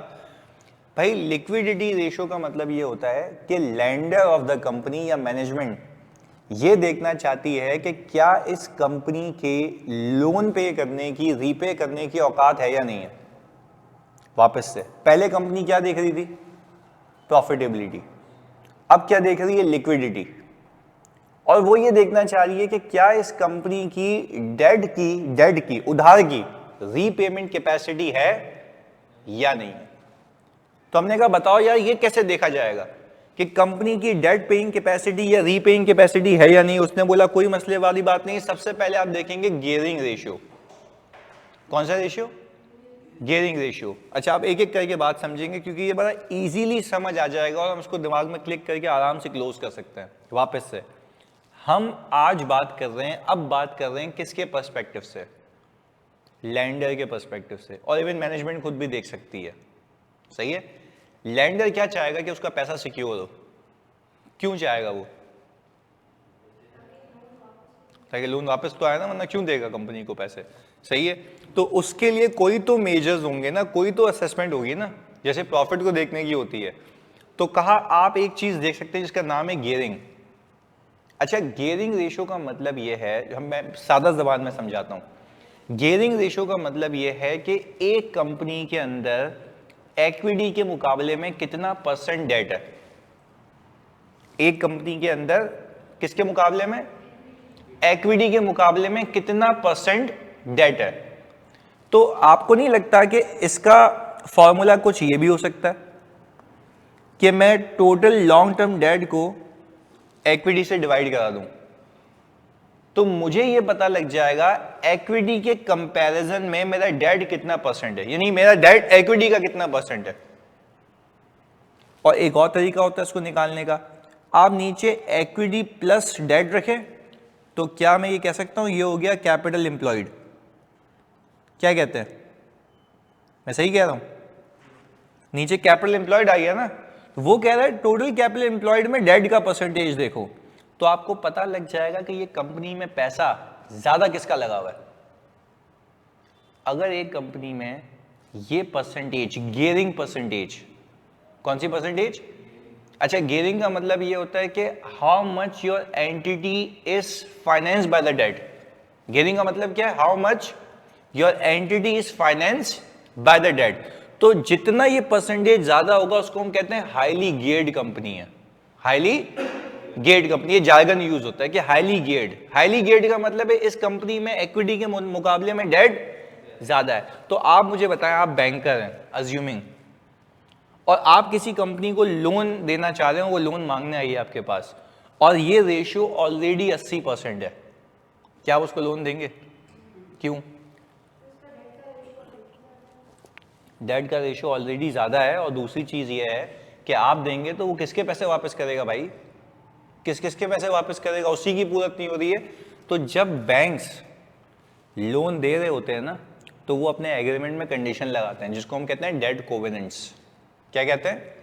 भाई। लिक्विडिटी रेशियो का मतलब ये होता है कि लैंडर ऑफ द कंपनी या मैनेजमेंट ये देखना चाहती है कि क्या इस कंपनी के लोन पे करने की, रीपे करने की औकात है या नहीं है वापस से। पहले कंपनी क्या देख रही थी, प्रॉफिटेबिलिटी, अब क्या देख रही है, लिक्विडिटी। और वो ये देखना चाह रही है कि क्या इस कंपनी की डेट की उधार की रीपेमेंट कैपेसिटी है या नहीं है। तो हमने कहा बताओ यार ये कैसे देखा जाएगा कि कंपनी की डेट पेइंग कैपेसिटी या रीपेइंग कैपेसिटी है या नहीं। उसने बोला कोई मसले वाली बात नहीं, सबसे पहले आप देखेंगे गियरिंग रेशियो। कौन सा रेशियो, गियरिंग रेशियो। अच्छा आप एक एक करके बात समझेंगे क्योंकि ये बड़ा इजीली समझ आ जाएगा और हम उसको दिमाग में क्लिक करके आराम से क्लोज कर सकते हैं। वापस से हम आज बात कर रहे हैं, अब बात कर रहे हैं किसके पर्सपेक्टिव से, लैंडर के पर्सपेक्टिव से, और इवन मैनेजमेंट खुद भी देख सकती है। सही है। लैंडर क्या चाहेगा कि उसका पैसा सिक्योर हो। क्यों चाहेगा वो, ताकि लोन वापस तो आए ना, वरना क्यों देगा कंपनी को पैसे। सही है। तो उसके लिए कोई तो मेजर्स होंगे ना, कोई तो असेसमेंट होगी ना, जैसे प्रॉफिट को देखने की होती है। तो कहा आप एक चीज देख सकते हैं जिसका नाम है गियरिंग। अच्छा गियरिंग रेशियो का मतलब यह है, मैं सादा जबान में समझाता हूं। गियरिंग रेशियो का मतलब यह है कि एक कंपनी के अंदर इक्विटी के मुकाबले में कितना परसेंट डेट है। एक कंपनी के अंदर किसके मुकाबले में, इक्विटी के मुकाबले में कितना परसेंट डेट है। तो आपको नहीं लगता कि इसका फॉर्मूला कुछ ये भी हो सकता है कि मैं टोटल लॉन्ग टर्म डेट को इक्विटी से डिवाइड करा दूं तो मुझे यह पता लग जाएगा इक्विटी के कंपैरिजन में मेरा डेट कितना परसेंट है, यानी मेरा डेट इक्विटी का कितना परसेंट है। और एक और तरीका होता है इसको निकालने का, आप नीचे इक्विटी प्लस डेट रखें तो क्या मैं ये कह सकता हूं ये हो गया कैपिटल एम्प्लॉयड। क्या कहते हैं, मैं सही कह रहा हूं, नीचे कैपिटल एम्प्लॉयड आ गया ना। वो कह रहा है टोटल कैपिटल एम्प्लॉयड में डेट का परसेंटेज देखो, तो आपको पता लग जाएगा कि ये कंपनी में पैसा ज्यादा किसका लगा हुआ है। अगर एक कंपनी में ये परसेंटेज, गियरिंग परसेंटेज, कौन सी परसेंटेज, अच्छा गियरिंग का मतलब ये होता है कि how much your entity is financed by the debt. Gearing का मतलब क्या है, how much your entity is financed by the debt. तो जितना ये परसेंटेज ज्यादा होगा उसको हम कहते हैं हाईली गियर्ड कंपनी है। हाईली गियर्ड कंपनी, ये जार्गन यूज होता है कि हाईली गियर्ड। हाईली गियर्ड का मतलब है इस कंपनी में इक्विटी के मुकाबले में डेट ज्यादा है। तो आप मुझे बताएं, आप बैंकर हैं अज्यूमिंग, और आप किसी कंपनी को लोन देना चाह रहे हो, वो लोन मांगने आई है आपके पास, और ये रेशियो ऑलरेडी 80% है, क्या आप उसको लोन देंगे? क्यों? डेट का रेशियो ऑलरेडी ज्यादा है, और दूसरी चीज ये है कि आप देंगे तो वो किसके पैसे वापस करेगा भाई? किस किस के पैसे वापस करेगा? उसी की पूरत नहीं हो रही है। तो जब बैंक्स लोन दे रहे होते हैं ना, तो वो अपने एग्रीमेंट में कंडीशन लगाते हैं जिसको हम कहते हैं डेट कोवेनेंट्स। क्या कहते हैं?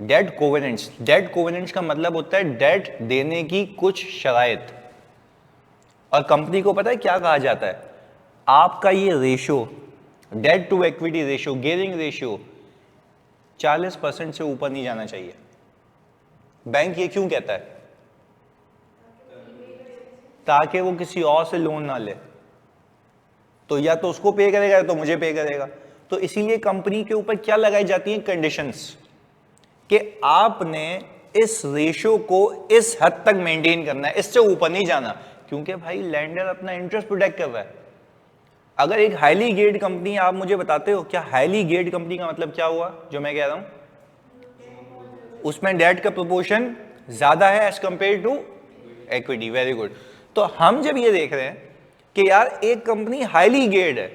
Date covenants. डेट कोवेनेंट्स का मतलब होता है डेट देने की कुछ शराइत। और कंपनी को पता है क्या कहा जाता है? आपका ये ratio, debt to equity ratio, gearing ratio 40% से ऊपर नहीं जाना चाहिए। बैंक ये क्यों कहता है? ताकि वो किसी और से लोन ना ले, तो या तो उसको पे करेगा या तो मुझे पे करेगा। तो इसीलिए कंपनी के ऊपर क्या लगाई जाती है? कंडीशंस, कि आपने इस रेशियो को इस हद तक मेंटेन करना है, इससे ऊपर नहीं जाना, क्योंकि भाई लेंडर अपना इंटरेस्ट प्रोटेक्ट कर रहा है। अगर एक हाईली गियर्ड कंपनी, आप मुझे बताते हो क्या हाईली गियर्ड कंपनी का मतलब क्या हुआ जो मैं कह रहा हूं? उसमें डेट का प्रोपोर्शन ज्यादा है as compare to equity. Very good. तो हम जब ये देख रहे हैं कि यार एक कंपनी हाईली गियर्ड है,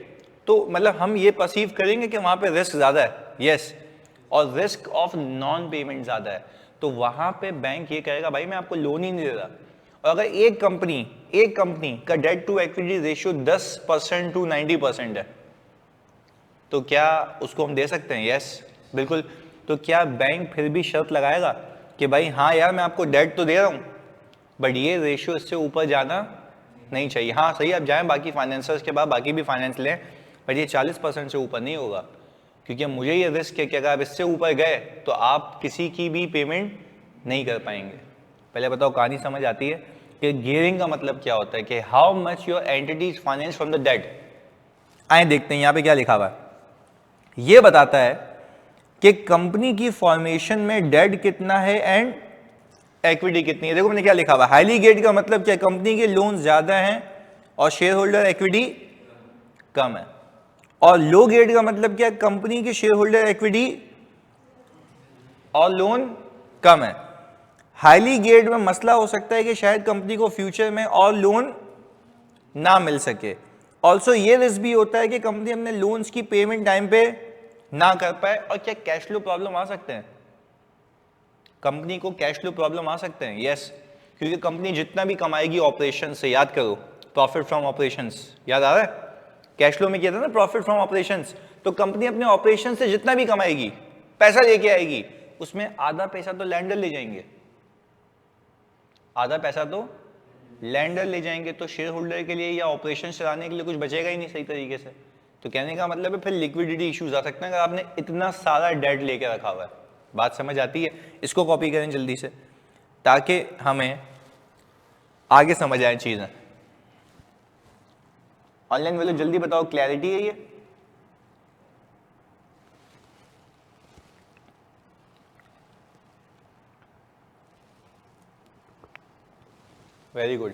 तो मतलब हम ये परसीव करेंगे कि वहां पे रिस्क ज्यादा है, यस, और रिस्क ऑफ नॉन पेमेंट ज्यादा है, तो वहां पे बैंक ये कहेगा भाई मैं आपको लोन ही नहीं दे रहा। और अगर एक कंपनी का debt to equity ratio 10% to 90% है, तो क्या उसको हम दे सकते हैं? यस, बिल्कुल। तो क्या बैंक फिर भी शर्त लगाएगा कि भाई हाँ यार मैं आपको डेट तो दे रहा हूं, बट ये रेशियो इससे ऊपर जाना नहीं चाहिए। हाँ सही, आप जाएं बाकी फाइनेंसर्स के बाद बाकी भी फाइनेंस लें, बट ये 40% से ऊपर नहीं होगा, क्योंकि मुझे ये रिस्क है कि अगर आप इससे ऊपर गए तो आप किसी की भी पेमेंट नहीं कर पाएंगे। पहले बताओ कहानी समझ आती है कि गियरिंग का मतलब क्या होता है, कि how much your entity is finance from the debt. आए देखते हैं यहां पे क्या लिखा हुआ है। ये बताता है कि कंपनी की फॉर्मेशन में डेट कितना है एंड इक्विटी कितनी है। देखो मैंने क्या लिखा हुआ, हाईली गियर्ड का मतलब क्या? कंपनी के लोन ज्यादा हैं और शेयर होल्डर इक्विटी कम है। और लो गियर्ड का मतलब क्या? कंपनी के शेयर होल्डर इक्विटी और लोन कम है। हाईली गियर्ड में मसला हो सकता है कि शायद कंपनी को फ्यूचर में और लोन ना मिल सके। ऑल्सो ये रिस्क भी होता है कि कंपनी अपने लोन्स की पेमेंट टाइम पे ना कर पाए। और क्या कैश फ्लो प्रॉब्लम आ सकते हैं? कंपनी को कैश फ्लो प्रॉब्लम आ सकते हैं, यस, क्योंकि कंपनी जितना भी कमाएगी ऑपरेशन से, याद करो प्रॉफिट फ्रॉम ऑपरेशंस, याद आ रहा है? कैश फ्लो में किया था ना प्रॉफिट फ्रॉम ऑपरेशंस। तो कंपनी अपने ऑपरेशन से जितना भी कमाएगी, पैसा लेके आएगी, उसमें आधा पैसा तो लैंडर ले जाएंगे, आधा पैसा तो लैंडर ले जाएंगे, तो शेयर होल्डर के लिए या ऑपरेशन चलाने के लिए कुछ बचेगा ही नहीं सही तरीके से। तो कहने का मतलब है फिर लिक्विडिटी इश्यूज आ सकते हैं अगर आपने इतना सारा डेट लेके रखा हुआ है। बात समझ आती है? इसको कॉपी करें जल्दी से ताकि हमें आगे समझ आए चीजें। ऑनलाइन वाले जल्दी बताओ, क्लैरिटी है ये? Very good.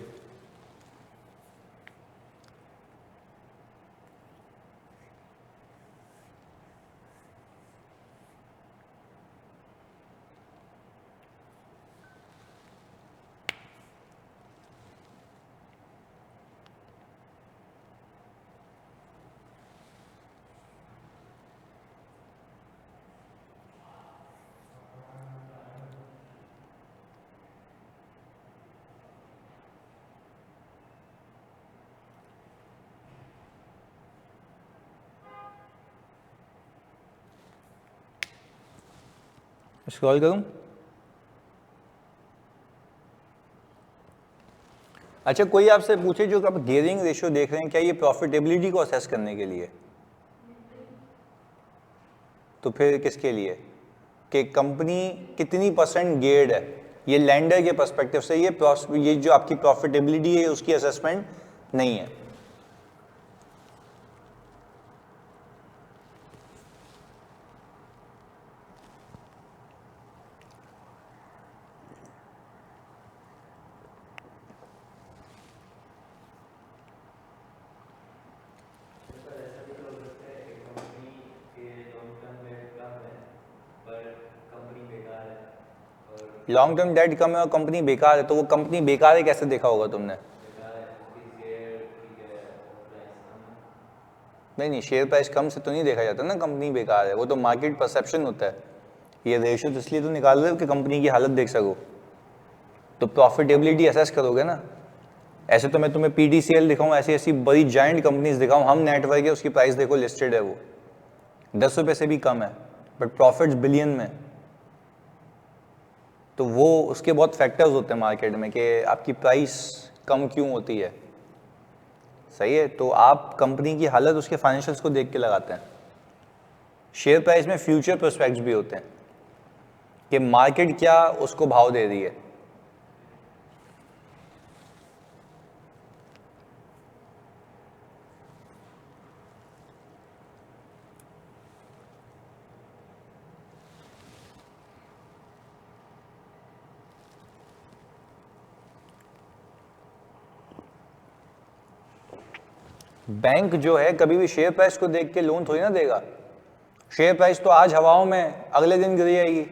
स्क्रॉल करूं? अच्छा, कोई आपसे पूछे जो आप गियरिंग रेशियो देख रहे हैं, क्या ये प्रॉफिटेबिलिटी को असेस करने के लिए? तो फिर किसके लिए कि कंपनी कितनी परसेंट गियर्ड है? ये लैंडर के पर्सपेक्टिव से ये जो आपकी प्रॉफिटेबिलिटी है उसकी असेसमेंट नहीं है। लॉन्ग टर्म डेट कम है और कंपनी बेकार है, तो वो कंपनी बेकार है कैसे देखा होगा तुमने? नहीं, शेयर प्राइस कम से तो नहीं देखा जाता ना कंपनी बेकार है, वो तो मार्केट परसेप्शन होता है। ये रेशियो तो इसलिए तो निकाल रहे हो कि कंपनी की हालत देख सको, तो प्रॉफिटेबिलिटी असेस करोगे ना। ऐसे तो मैं तुम्हें PDCL दिखाऊं, ऐसी ऐसी बड़ी जाइंट कंपनीज दिखाऊं, हम नेटवर्क है, उसकी प्राइस देखो लिस्टेड है, वो 10 रुपये से भी कम है, बट प्रॉफिट्स बिलियन में। तो वो उसके बहुत फैक्टर्स होते हैं मार्केट में कि आपकी प्राइस कम क्यों होती है। सही है, तो आप कंपनी की हालत उसके फाइनेंशियल्स को देख के लगाते हैं। शेयर प्राइस में फ्यूचर प्रोस्पेक्ट्स भी होते हैं कि मार्केट क्या उसको भाव दे रही है। बैंक जो है कभी भी शेयर प्राइस को देख के लोन थोड़ी ना देगा। शेयर प्राइस तो आज हवाओं में, अगले दिन गिर जाएगी,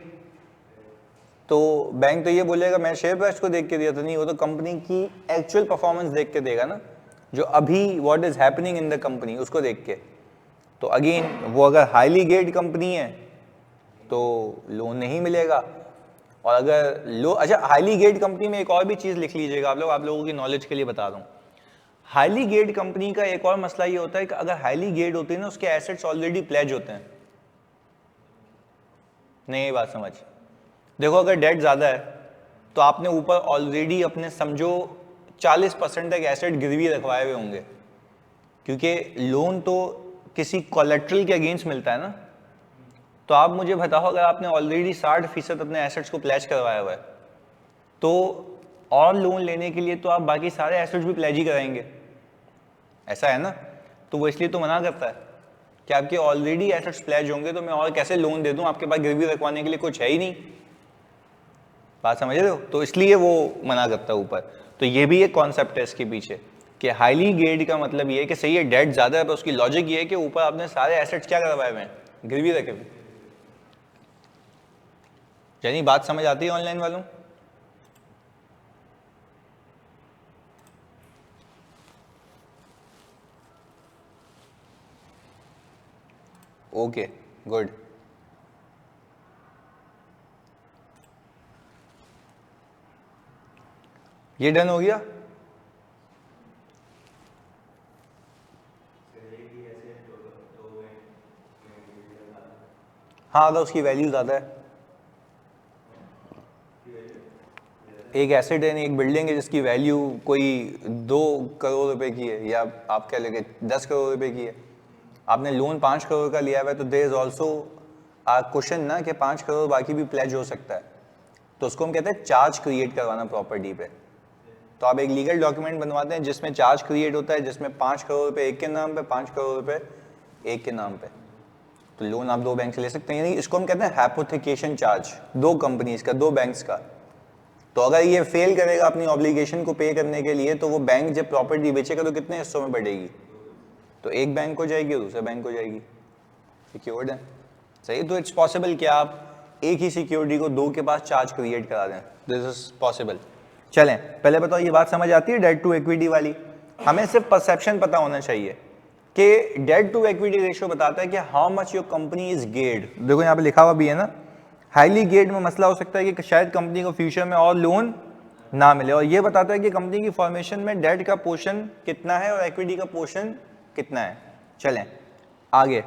तो बैंक तो ये बोलेगा मैं शेयर प्राइस को देख के दिया था। नहीं, वो तो कंपनी की एक्चुअल परफॉर्मेंस देख के देगा ना, जो अभी what is happening in the company उसको देख के। तो अगेन वो अगर हाईली गेट कंपनी है तो लोन नहीं मिलेगा, और अगर अच्छा, हाईली गेट कंपनी में एक और भी चीज लिख लीजिएगा आप लोगों की नॉलेज के लिए बता दूं। हाईली गेट कंपनी का एक और मसला ये होता है कि अगर हाईली गेट होती है ना, उसके एसेट्स ऑलरेडी प्लेज होते हैं। नहीं, ये बात समझ, देखो अगर डेट ज्यादा है तो आपने ऊपर ऑलरेडी अपने समझो 40% तक एसेट गिरवी रखवाए हुए होंगे, क्योंकि लोन तो किसी कोलेट्रल के अगेंस्ट मिलता है ना। तो आप मुझे बताओ, अगर आपने ऑलरेडी 60% अपने एसेट्स को प्लेज करवाया हुआ है, तो और लोन लेने के लिए तो आप बाकी सारे एसेट्स भी प्लेज ही कराएंगे, ऐसा है ना। तो वो इसलिए तो मना करता है कि आपके ऑलरेडी एसेट्स प्लेज होंगे, तो मैं और कैसे लोन दे दूं, आपके पास गिरवी रखवाने के लिए कुछ है ही नहीं। बात समझ रहे हो? तो इसलिए वो मना करता है ऊपर। तो ये भी एक कॉन्सेप्ट है इसके पीछे कि हाईली गेट का मतलब ये है कि सही है डेट ज्यादा है, पर उसकी लॉजिक ये है कि ऊपर आपने सारे एसेट्स क्या करवाए हुए हैं, गिरवी रखे हुए। यानी बात समझ आती है ऑनलाइन वालों? Okay, good. ये डन हो गया। हाँ, अगर उसकी वैल्यू ज़्यादा है, एक एसेट है, एक बिल्डिंग है जिसकी वैल्यू कोई 2 करोड़ रुपए की है, या आप कह लेंगे 10 करोड़ रुपए की है, आपने लोन 5 करोड़ का लिया हुआ है, तो there is also a question ना कि 5 करोड़ बाकी भी प्लेज हो सकता है। तो उसको हम कहते हैं चार्ज क्रिएट करवाना प्रॉपर्टी पे। तो आप एक लीगल डॉक्यूमेंट बनवाते हैं जिसमें चार्ज क्रिएट होता है, जिसमें 5 करोड़ रुपए एक के नाम पे, 5 करोड़ रुपए एक के नाम पे। तो लोन आप 2 बैंक से ले सकते हैं, यानी इसको हम कहते हैं हाइपोथेकेशन चार्ज, 2 कंपनीज का, 2 बैंक्स का। तो अगर ये फेल करेगा अपनी ऑब्लिगेशन को पे करने के लिए, तो वो बैंक जब प्रॉपर्टी बेचेगा तो कितने हिस्सों में बढ़ेगी? तो एक बैंक को जाएगी और दूसरे बैंक को जाएगी। सिक्योर्ड है, सही। तो इट्स पॉसिबल कि आप एक ही सिक्योरिटी को 2 के पास चार्ज क्रिएट करा दें, दिस इज पॉसिबल। चलें, पहले बताओ ये बात समझ आती है डेट टू इक्विटी वाली? हमें सिर्फ परसेप्शन पता होना चाहिए कि डेट टू इक्विटी रेशियो बताता है कि how much your company is गेड। देखो यहाँ पे लिखा हुआ भी है ना, हाईली गेड में मसला हो सकता है कि शायद कंपनी को फ्यूचर में और लोन ना मिले, और ये बताता है कि कंपनी की फॉर्मेशन में डेट का पोर्शन कितना है और इक्विटी का पोर्शन कितना है। चलें आगे,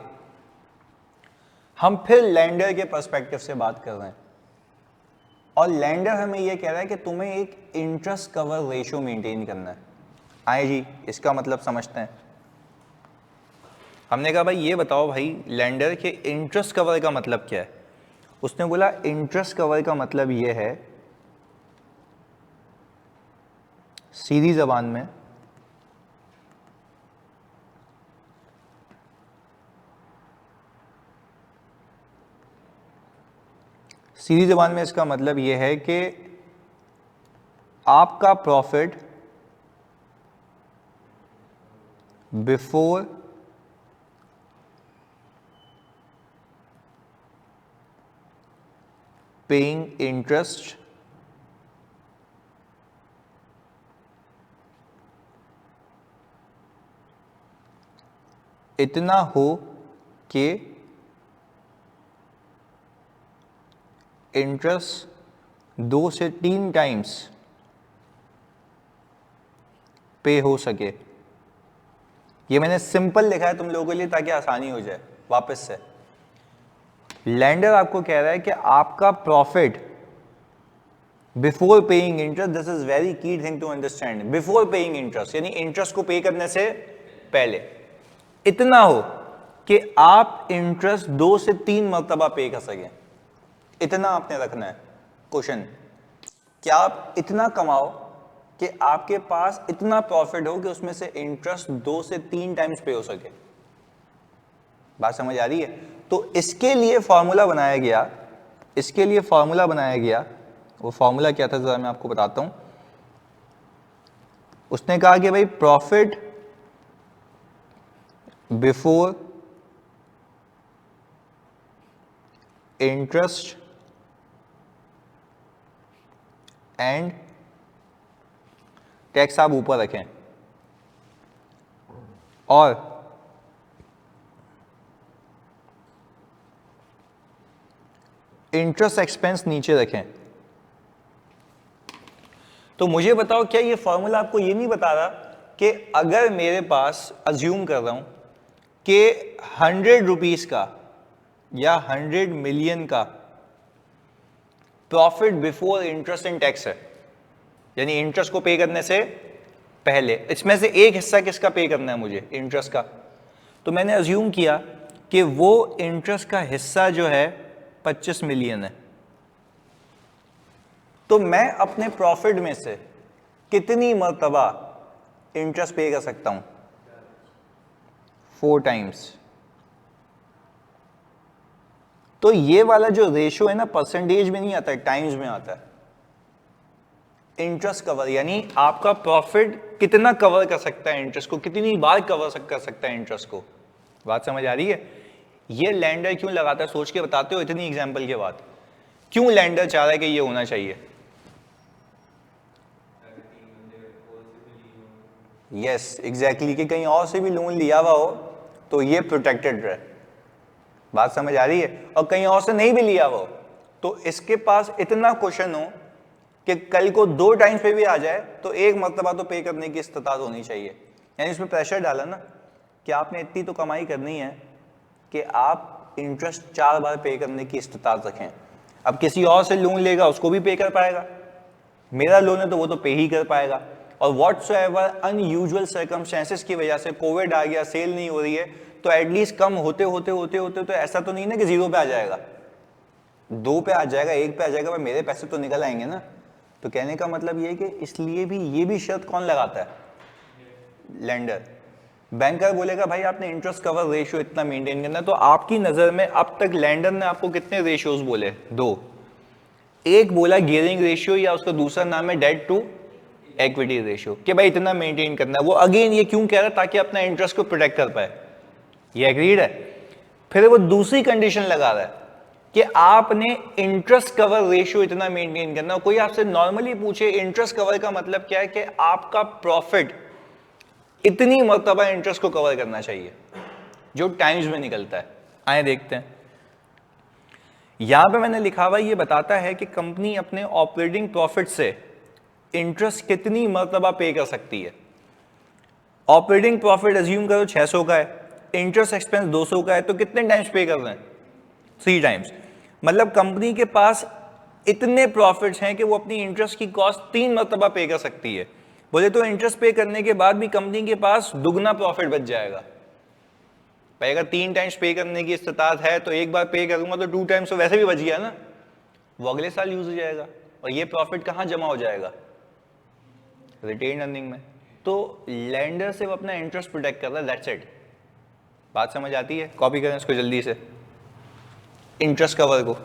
हम फिर लैंडर के पर्सपेक्टिव से बात कर रहे हैं और लैंडर हमें ये कह रहा है कि तुम्हें एक इंटरेस्ट कवर रेशियो मेंटेन करना है। आए जी, इसका मतलब समझते हैं। हमने कहा भाई ये बताओ भाई लैंडर के इंटरेस्ट कवर का मतलब क्या है। उसने बोला इंटरेस्ट कवर का मतलब ये है, सीधी जबान में इसका मतलब ये है कि आपका प्रॉफिट बिफोर पेइंग इंटरेस्ट इतना हो कि इंटरेस्ट 2 से 3 टाइम्स पे हो सके। ये मैंने सिंपल लिखा है तुम लोगों के लिए ताकि आसानी हो जाए। वापस से लैंडर आपको कह रहा है कि आपका profit before paying interest, this is very key thing to understand, before paying interest यानी इंटरेस्ट को पे करने से पहले इतना हो कि आप इंटरेस्ट 2 से 3 मरतबा पे कर सकें। इतना आपने रखना है। क्वेश्चन, क्या आप इतना कमाओ कि आपके पास इतना प्रॉफिट हो कि उसमें से इंटरेस्ट 2 से 3 टाइम्स पे हो सके। बात समझ आ रही है? तो इसके लिए फॉर्मूला बनाया गया, वो फॉर्मूला क्या था जरा मैं आपको बताता हूं। उसने कहा कि भाई profit before interest and tax आप ऊपर रखें और इंटरेस्ट एक्सपेंस नीचे रखें। तो मुझे बताओ क्या ये फॉर्मूला आपको ये नहीं बता रहा कि अगर मेरे पास, अज्यूम कर रहा हूं कि 100 रुपीस का या 100 मिलियन का profit before interest and tax है, यानी इंटरेस्ट को पे करने से पहले, इसमें से एक हिस्सा किसका पे करना है मुझे, इंटरेस्ट का। तो मैंने अज्यूम किया कि वो इंटरेस्ट का हिस्सा जो है 25 मिलियन है। तो मैं अपने प्रॉफिट में से कितनी मर्तबा इंटरेस्ट पे कर सकता हूं? 4 टाइम्स। तो ये वाला जो रेशियो है ना, परसेंटेज में नहीं आता है, टाइम्स में आता है। इंटरेस्ट कवर यानी आपका प्रॉफिट कितना कवर कर सकता है इंटरेस्ट को, कितनी बार कवर कर सकता है इंटरेस्ट को। बात समझ आ रही है? ये लैंडर क्यों लगाता है, सोच के बताते हो इतनी एग्जांपल के बाद, क्यों लैंडर चाह रहा है कि ये होना चाहिए? यस एग्जैक्टली, कि कहीं और से भी लोन लिया हुआ हो तो ये प्रोटेक्टेड रहे। बात समझ आ रही है? और कहीं और से नहीं भी लिया हुआ हो तो इसके पास इतना क्वेश्चन हो कि कल को 2 टाइम्स पे भी आ जाए तो एक मर्तबा तो पे करने की इस्तिताअत होनी चाहिए। यानी इसमें प्रेशर डाला ना कि आपने इतनी तो कमाई करनी है कि आप इंटरेस्ट 4 बार पे करने की इस्तिताअत रखें। अब किसी और से लोन लेगा उसको भी पे कर पाएगा, मेरा लोन है तो वो तो पे ही कर पाएगा। और व्हाटसोएवर अनयूजुअल सर्कमस्टेंसेस की वजह से कोविड आ गया, सेल नहीं हो रही है, तो एटलीस्ट कम होते होते तो ऐसा तो नहीं ना कि 0 पे आ जाएगा, 2 पे आ जाएगा, 1 पे आ जाएगा, मेरे पैसे तो निकल आएंगे ना। तो कहने का मतलब ये है कि इसलिए भी ये भी शर्त कौन लगाता है? लैंडर। बैंकर बोलेगा भाई आपने इंटरेस्ट कवर रेशियो इतना मेंटेन करना है। तो आपकी नजर में अब तक लैंडर ने आपको कितने रेशियोज बोले? 2। एक बोला गियरिंग रेशियो या उसका दूसरा नाम है डेट टू इक्विटी रेशियो, कि भाई इतना मेंटेन करना है। वो अगेन ये क्यों कह रहा है? ताकि अपना इंटरेस्ट को प्रोटेक्ट कर पाए। ये एग्रीड है। फिर वो दूसरी कंडीशन लगा रहा है कि आपने इंटरेस्ट कवर रेशियो इतना मेंटेन करना। कोई आपसे नॉर्मली पूछे इंटरेस्ट कवर का मतलब क्या है, कि आपका प्रॉफिट इतनी मर्तबा इंटरेस्ट को कवर करना चाहिए जो टाइम्स में निकलता है। आए देखते हैं, यहां पे मैंने लिखा हुआ ये बताता है कि कंपनी अपने ऑपरेटिंग प्रॉफिट से इंटरेस्ट कितनी मर्तबा पे कर सकती है। ऑपरेटिंग प्रॉफिट अज्यूम करो 600 का है, इंटरेस्ट एक्सपेंस 200 का है, तो कितने टाइम्स पे कर रहे हैं? 3 टाइम्स। मतलब कंपनी के पास इतने प्रॉफिट्स हैं कि वो अपनी इंटरेस्ट की कॉस्ट 3 मरतबा पे कर सकती है। बोले तो इंटरेस्ट पे करने के बाद भी कंपनी के पास दुगना प्रॉफिट बच जाएगा। भाई अगर 3 टाइम्स पे करने की इस्तात है तो एक बार पे करूंगा तो 2 टाइम्स तो वैसे भी बच गया ना, वो अगले साल यूज हो जाएगा और ये प्रॉफिट कहां जमा हो जाएगा? रिटेन अर्निंग में। तो लैंडर से वो अपना इंटरेस्ट प्रोटेक्ट कर रहा है, दैट्स इट। बात समझ आती है? कॉपी करें इसको जल्दी से, इंटरेस्ट कवर को।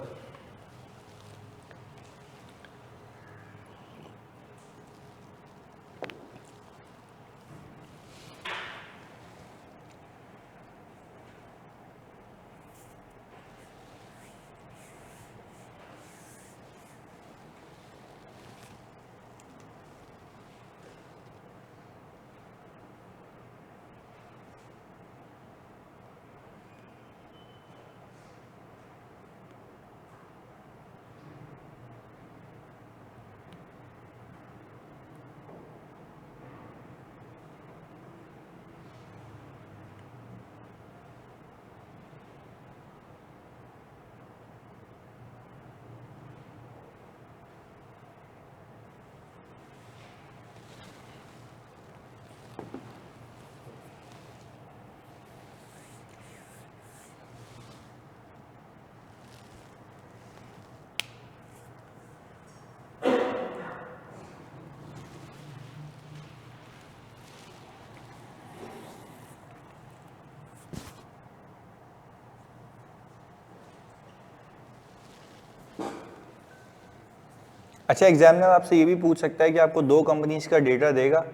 अच्छा, एग्जामिनर आपसे ये भी पूछ सकता है कि आपको 2 कंपनीज का डेटा देगा,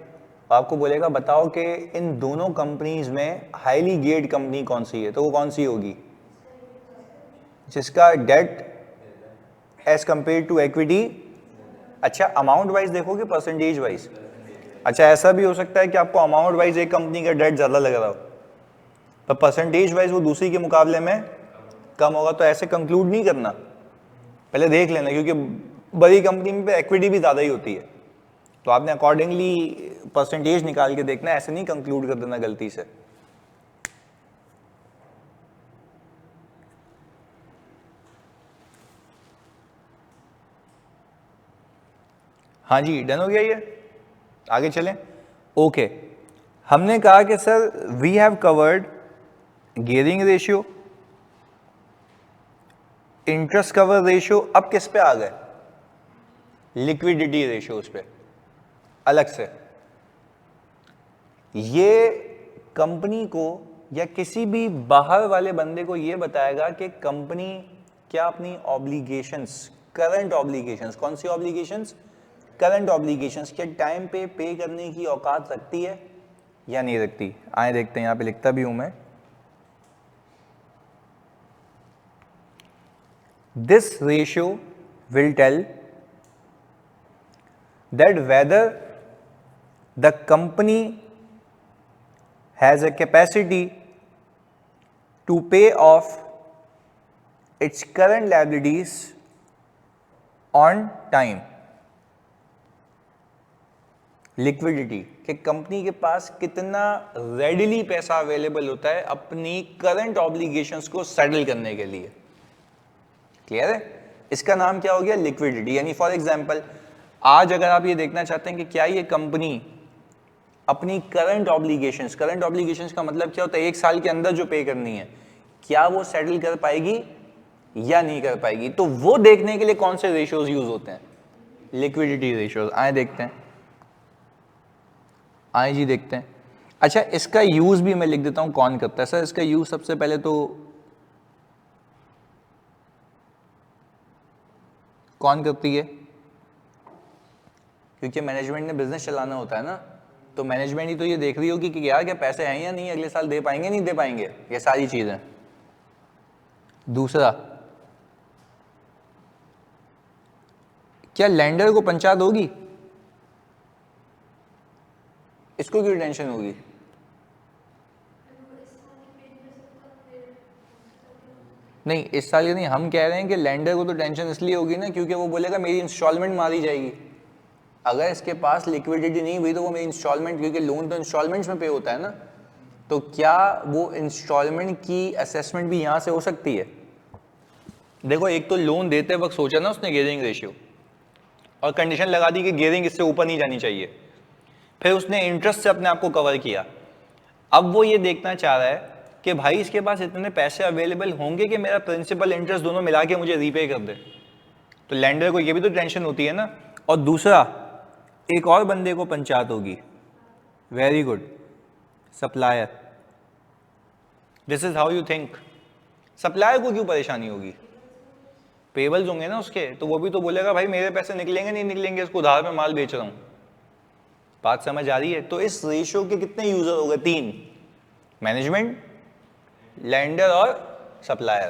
आपको बोलेगा बताओ कि इन दोनों कंपनीज में हाईली गेयर्ड कंपनी कौन सी है, तो वो कौन सी होगी? जिसका debt as compare to equity. अच्छा, अमाउंट वाइज देखोगे परसेंटेज वाइज? अच्छा, ऐसा भी हो सकता है कि आपको अमाउंट वाइज एक कंपनी का डेट ज्यादा लग रहा हो पर परसेंटेज वाइज वो दूसरी के मुकाबले में कम होगा, तो ऐसे कंक्लूड नहीं करना, पहले देख लेना, क्योंकि बड़ी कंपनी में इक्विटी भी ज्यादा ही होती है, तो आपने अकॉर्डिंगली परसेंटेज निकाल के देखना, ऐसे नहीं कंक्लूड कर देना गलती से। हाँ जी, डन हो गया ये, आगे चलें। ओके, हमने कहा कि sir we have covered gearing ratio, interest cover ratio, अब किस पे आ गए? लिक्विडिटी रेशियो पे अलग से। ये कंपनी को या किसी भी बाहर वाले बंदे को ये बताएगा कि कंपनी क्या अपनी ऑब्लिगेशंस, करंट ऑब्लिगेशंस, कौन सी ऑब्लिगेशंस? करंट ऑब्लिगेशंस, क्या टाइम पे करने की औकात रखती है या नहीं रखती। आए देखते हैं, यहां पे लिखता भी हूं मैं, this ratio will tell that whether the company has a capacity to pay off its current liabilities on time. Liquidity, कि कंपनी के पास कितना रेडिली पैसा अवेलेबल होता है अपनी करंट ऑब्लिगेशंस को सेटल करने के लिए। क्लियर है? इसका नाम क्या हो गया? लिक्विडिटी। यानी फॉर एग्जांपल आज अगर आप ये देखना चाहते हैं कि क्या ये कंपनी अपनी करंट ऑब्लिगेशंस का मतलब क्या होता है, 1 साल के अंदर जो पे करनी है, क्या वो सेटल कर पाएगी या नहीं कर पाएगी, तो वो देखने के लिए कौन से रेशियोज यूज होते हैं? Liquidity ratios. आए देखते हैं, आए जी देखते हैं। अच्छा, इसका यूज भी मैं लिख देता हूं कौन करता है। सर इसका यूज सबसे पहले तो कौन करती है? क्योंकि मैनेजमेंट ने बिजनेस चलाना होता है ना, तो मैनेजमेंट ही तो ये देख रही होगी कि यार क्या पैसे हैं या नहीं, अगले साल दे पाएंगे नहीं दे पाएंगे, ये सारी चीजें। दूसरा, क्या लैंडर को पंचायत होगी? इसको क्यों टेंशन होगी? नहीं, इस साल नहीं, हम कह रहे हैं कि लैंडर को तो टेंशन इसलिए होगी ना क्योंकि वो बोलेगा मेरी इंस्टॉलमेंट मारी जाएगी। अगर इसके पास लिक्विडिटी नहीं हुई तो वो मेरी इंस्टॉलमेंट, क्योंकि लोन तो इंस्टॉलमेंट्स में पे होता है ना, तो क्या वो इंस्टॉलमेंट की असेसमेंट भी यहां से हो सकती है? देखो एक तो लोन देते वक्त सोचा ना उसने गियरिंग रेशियो, और कंडीशन लगा दी कि गियरिंग इससे ऊपर नहीं जानी चाहिए, फिर उसने इंटरेस्ट से अपने आप को कवर किया। अब वो ये देखना चाह रहा है कि भाई इसके पास इतने पैसे अवेलेबल होंगे कि मेरा प्रिंसिपल इंटरेस्ट दोनों मिला के मुझे रीपे कर दे। तो लैंडर को ये भी तो टेंशन होती है ना। और दूसरा, एक और बंदे को पंचायत होगी, very good, supplier. This is how you think. Supplier को क्यों परेशानी होगी? पेबल्स होंगे ना उसके, तो वो भी तो बोलेगा भाई मेरे पैसे निकलेंगे नहीं निकलेंगे, इसको उधार में माल बेच रहा हूं। बात समझ आ रही है? तो इस रेशियो के कितने यूजर हो गए? 3, मैनेजमेंट, लैंडर और सप्लायर।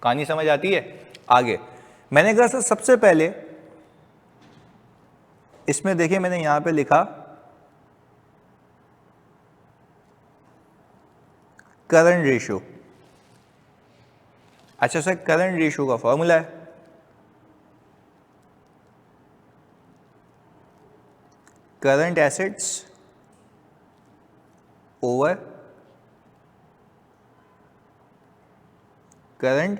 कहानी समझ आती है? आगे मैंने कहा सर सबसे पहले इसमें देखिए मैंने यहां पे लिखा करंट रेशियो। अच्छा सर, करंट रेशियो का फॉर्मूला है current assets over current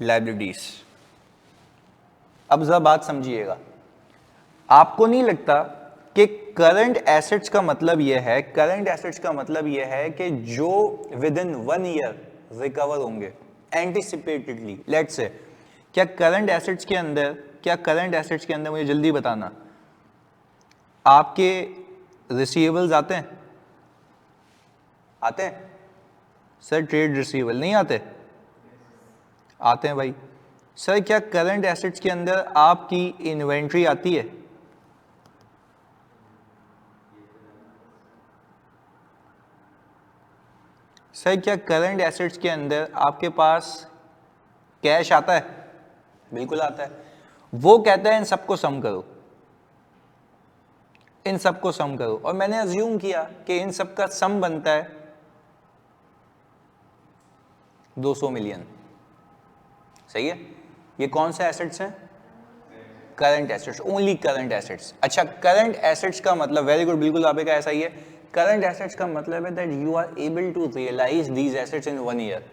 liabilities. अब जरा बात समझिएगा, आपको नहीं लगता कि करंट एसेट्स का मतलब यह है, करंट एसेट्स का मतलब यह है कि जो विद इन 1 ईयर रिकवर होंगे एंटिसिपेटेडली। लेट्स से क्या करंट एसेट्स के अंदर मुझे जल्दी बताना, आपके रिसीवेबल्स आते हैं? आते हैं सर? ट्रेड रिसीवेबल नहीं आते? आते हैं भाई। सर क्या करंट एसेट्स के अंदर आपकी इन्वेंट्री आती है? सर क्या करंट एसेट्स के अंदर आपके पास कैश आता है? बिल्कुल आता है। वो कहता है इन सबको सम करो, इन सबको सम करो, और मैंने अज्यूम किया कि इन सबका सम बनता है 200 मिलियन। सही है? ये कौन से एसेट्स हैं? Current assets, only current assets. अच्छा, करंट एसेट्स का मतलब, वेरी गुड, बिल्कुल आपके का ऐसा ही है। करंट एसेट्स का मतलब है that you are able to realise these assets in 1 year.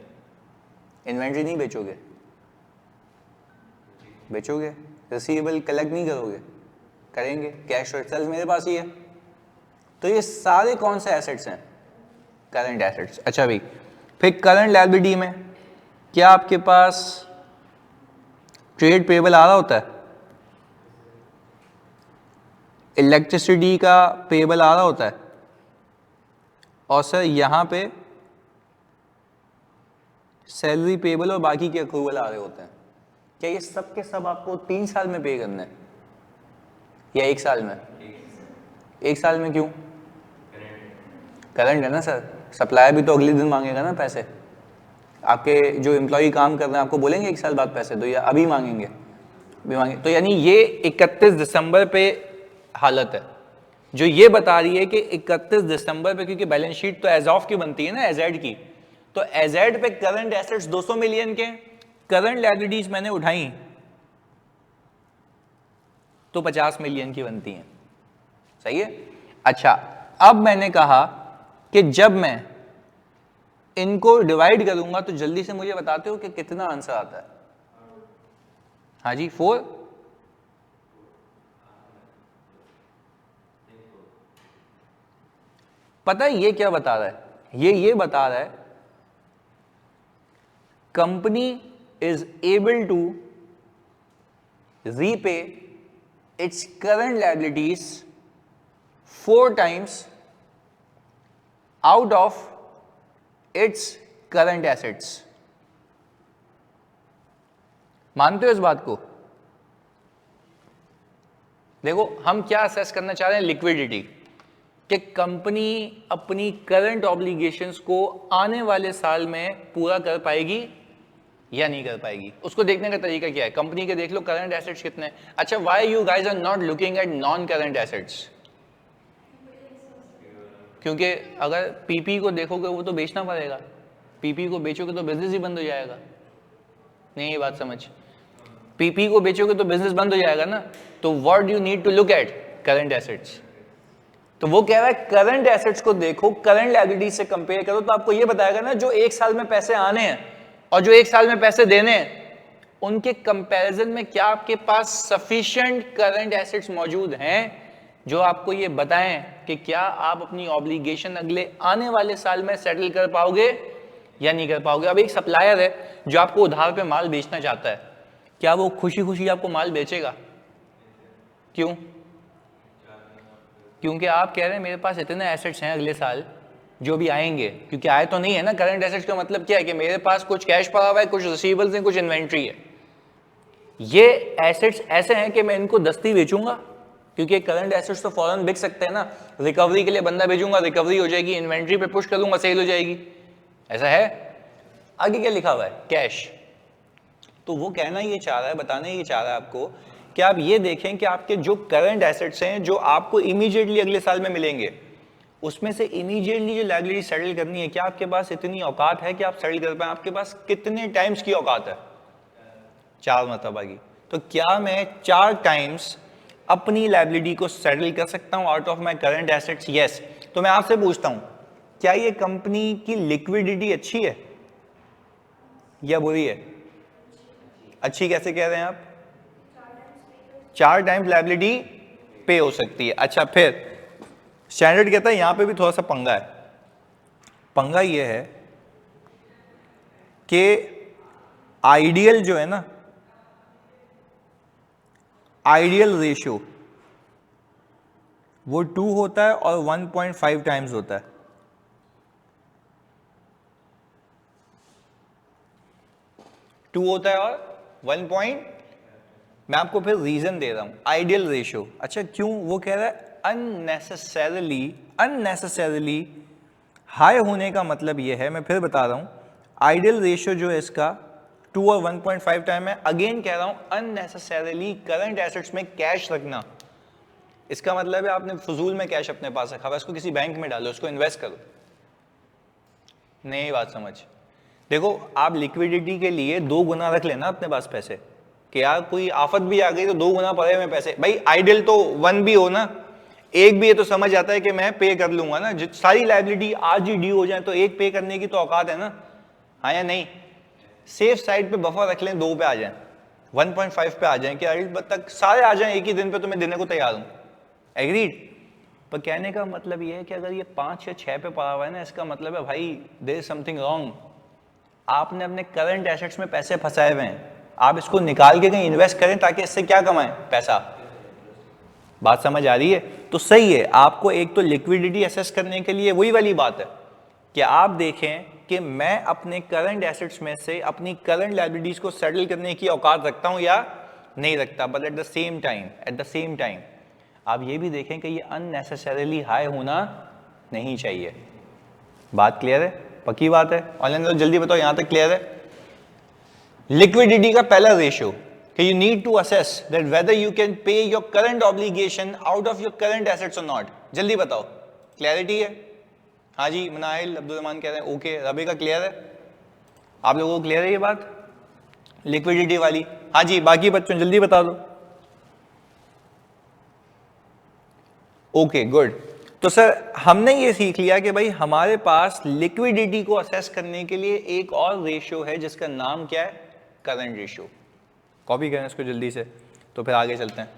Inventory नहीं बेचोगे, बेचोगे, रिसीवेबल कलेक्ट नहीं करोगे, करेंगे, कैश सेल्स मेरे पास ही है। तो ये सारे कौन से एसेट्स हैं? Current assets. अच्छा भाई, फिर करंट लायबिलिटी में क्या आपके पास ट्रेड पेबल आ रहा होता है? इलेक्ट्रिसिटी का पेबल आ रहा होता है? और सर यहां पे सैलरी पेबल और बाकी के अक्रूवल आ रहे होते हैं। क्या ये सब के सब आपको 3 साल में पे करने हैं या 1 साल में? 1 साल में क्यों? करंट है ना सर। सप्लायर भी तो अगले दिन मांगेगा ना पैसे। आपके जो एम्प्लॉय काम कर रहे हैं आपको बोलेंगे 1 साल बाद पैसे दो, या अभी मांगेंगे? अभी मांगे। तो यानी ये 31 दिसंबर पे हालत है जो ये बता रही है कि 31 दिसंबर पे, क्योंकि बैलेंस शीट तो एज ऑफ की बनती है ना, एजेड की, तो एजेड पे करंट एसेट्स 200 मिलियन के, करंट लायबिलिटीज मैंने उठाई तो 50 मिलियन की बनती हैं। सही है? अच्छा, अब मैंने कहा कि जब मैं इनको डिवाइड करूंगा तो जल्दी से मुझे बताते हो कि कितना आंसर आता है? हाँ जी, 4। पता है ये क्या बता रहा है? ये बता रहा है company is able to repay its current liabilities 4 times out of its current assets. मानते हो इस बात को? देखो हम क्या असेस करना चाह रहे हैं, लिक्विडिटी, कि कंपनी अपनी करंट ऑब्लिगेशंस को आने वाले साल में पूरा कर पाएगी या नहीं कर पाएगी। उसको देखने का तरीका क्या है? कंपनी के देख लो करंट एसेट्स कितने हैं। अच्छा, why you guys are not looking at non current assets? क्योंकि अगर पीपी को देखोगे वो तो बेचना पड़ेगा, पीपी को बेचोगे तो बिजनेस ही बंद हो जाएगा। नहीं, ये बात समझ, पीपी को बेचोगे तो बिजनेस बंद हो जाएगा ना। तो what do you need to look at? Current assets. तो वो कह रहा है करंट एसेट्स को देखो, करंट लायबिलिटी से कंपेयर करो, तो आपको ये बताएगा ना जो 1 साल में पैसे आने हैं और जो 1 साल में पैसे देने हैं उनके कंपैरिजन में क्या आपके पास सफिशिएंट करंट एसेट्स मौजूद हैं जो आपको ये बताएं कि क्या आप अपनी ऑब्लिगेशन अगले आने वाले साल में सेटल कर पाओगे या नहीं कर पाओगे। अब एक सप्लायर है जो आपको उधार पे माल बेचना चाहता है, क्या वो खुशी खुशी आपको माल बेचेगा? क्यों? क्योंकि आप कह रहे हैं मेरे पास इतने एसेट्स हैं अगले साल जो भी आएंगे, क्योंकि आए तो नहीं है ना। करंट एसेट्स का मतलब क्या है कि मेरे पास कुछ कैश पड़ा हुआ है, कुछ रिसीवेबल्स हैं, कुछ इन्वेंट्री है। ये एसेट्स ऐसे हैं कि मैं इनको दस्ती बेचूंगा, क्योंकि करंट एसेट्स तो फौरन बिक सकते हैं ना। रिकवरी के लिए बंदा भेजूंगा, रिकवरी हो जाएगी, इन्वेंट्री पे पुश करूंगा, सेल हो जाएगी। ऐसा है। आगे क्या लिखा हुआ है? कैश। तो वो कहना ये चाह रहा है, बताना ये चाह रहा है आपको कि आप ये देखें कि आपके जो करंट एसेट्स हैं जो आपको इमीडिएटली अगले साल में मिलेंगे, उसमें से इमीडिएटली जो लायबिलिटी सेटल करनी है, क्या आपके पास इतनी औकात है कि आप सेटल कर पाए? आपके पास कितने टाइम्स की औकात है? 4 मरतबा की। तो क्या मैं 4 टाइम्स अपनी लायबिलिटी को सेटल कर सकता हूं out of my current assets? Yes. तो मैं आपसे पूछता हूं, क्या ये कंपनी की लिक्विडिटी अच्छी है या बुरी है? अच्छी कैसे कह रहे हैं आप? 4 टाइम्स लायबिलिटी पे हो सकती है। अच्छा, फिर स्टैंडर्ड कहता है यहां पे भी थोड़ा सा पंगा है। पंगा ये है कि आइडियल जो है ना, आइडियल रेशियो वो 2 होता है और 1.5 टाइम्स होता है। टू होता है और 1 पॉइंट। मैं आपको फिर रीजन दे रहा हूं। आइडियल रेशियो, अच्छा क्यों? वो कह रहा है अननेसेसरली हाई होने का मतलब ये है, मैं फिर बता रहा हूं, आइडियल रेशियो जो है इसका 2 और 1.5 टाइम है। अगेन कह रहा हूं, अननेसेसरली करंट एसेट्स में कैश रखना, इसका मतलब है आपने फजूल में कैश अपने पास रखा हुआ, इसको किसी बैंक में डालो, उसको इन्वेस्ट करो। नहीं बात समझ? देखो, आप लिक्विडिटी के लिए 2 गुना रख लेना अपने पास पैसे, कि यार कोई आफत भी आ गई तो 2 गुना पड़े में पैसे। भाई आइडियल तो 1 भी हो ना, 1 भी है तो समझ आता है कि मैं पे कर लूंगा ना। सारी लायबिलिटी आज ही ड्यू हो जाए तो 1 पे करने की तो औकात है ना, हाँ या नहीं? सेफ साइड पे बफर रख लें, 2 पे आ जाए, 1.5 पे आ जाए, कि अल्ट तक सारे आ जाए एक ही दिन पे तो मैं देने को तैयार हूं। एग्रीड? पर कहने का मतलब ये है कि अगर ये 5 या 6 पे पड़ा हुआ है ना, इसका मतलब है भाई देयर इज समथिंग रॉन्ग। आपने अपने करंट एसेट्स में पैसे फंसाए हुए हैं, आप इसको निकाल के कहीं इन्वेस्ट करें ताकि इससे क्या कमाएं? पैसा। बात समझ आ रही है? तो सही है, आपको एक तो लिक्विडिटी असेस करने के लिए वही वाली बात है कि आप देखें कि मैं अपने करंट एसेट्स में से अपनी करंट लायबिलिटीज को सेटल करने की औकात रखता हूं या नहीं रखता। But at the same time आप ये भी देखें कि ये अननेसेसरीली हाई होना नहीं चाहिए। बात क्लियर है? पक्की बात है? ऑनलाइन जल्दी बताओ, यहां तक क्लियर है? लिक्विडिटी का पहला रेशियो कि you need to assess that whether you can pay your current obligation out of your current assets और नॉट। जल्दी बताओ, क्लैरिटी है? हाँ जी, मनाइल अब्दुल रहमान कह रहे हैं ओके। रबी का क्लियर है? आप लोगों को क्लियर है ये बात लिक्विडिटी वाली? हाँ जी, बाकी बच्चों जल्दी बता दो। Okay good. तो सर हमने ये सीख लिया कि भाई हमारे पास लिक्विडिटी को असेस करने के लिए एक और रेशियो है जिसका नाम क्या है? Current ratio. कॉपी करें इसको जल्दी से, तो फिर आगे चलते हैं।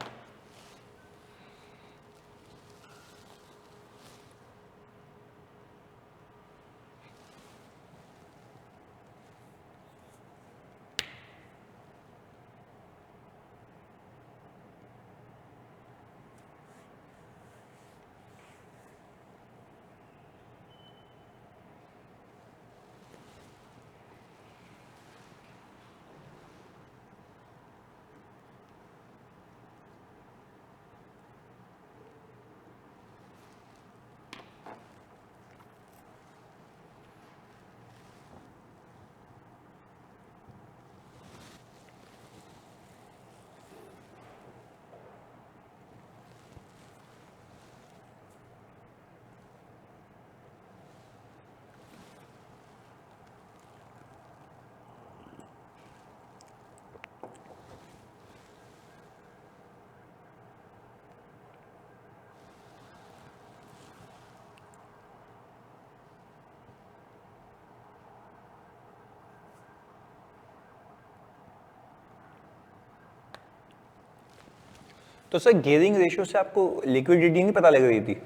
तो सर गियरिंग रेशियो से आपको लिक्विडिटी नहीं पता लग रही थी?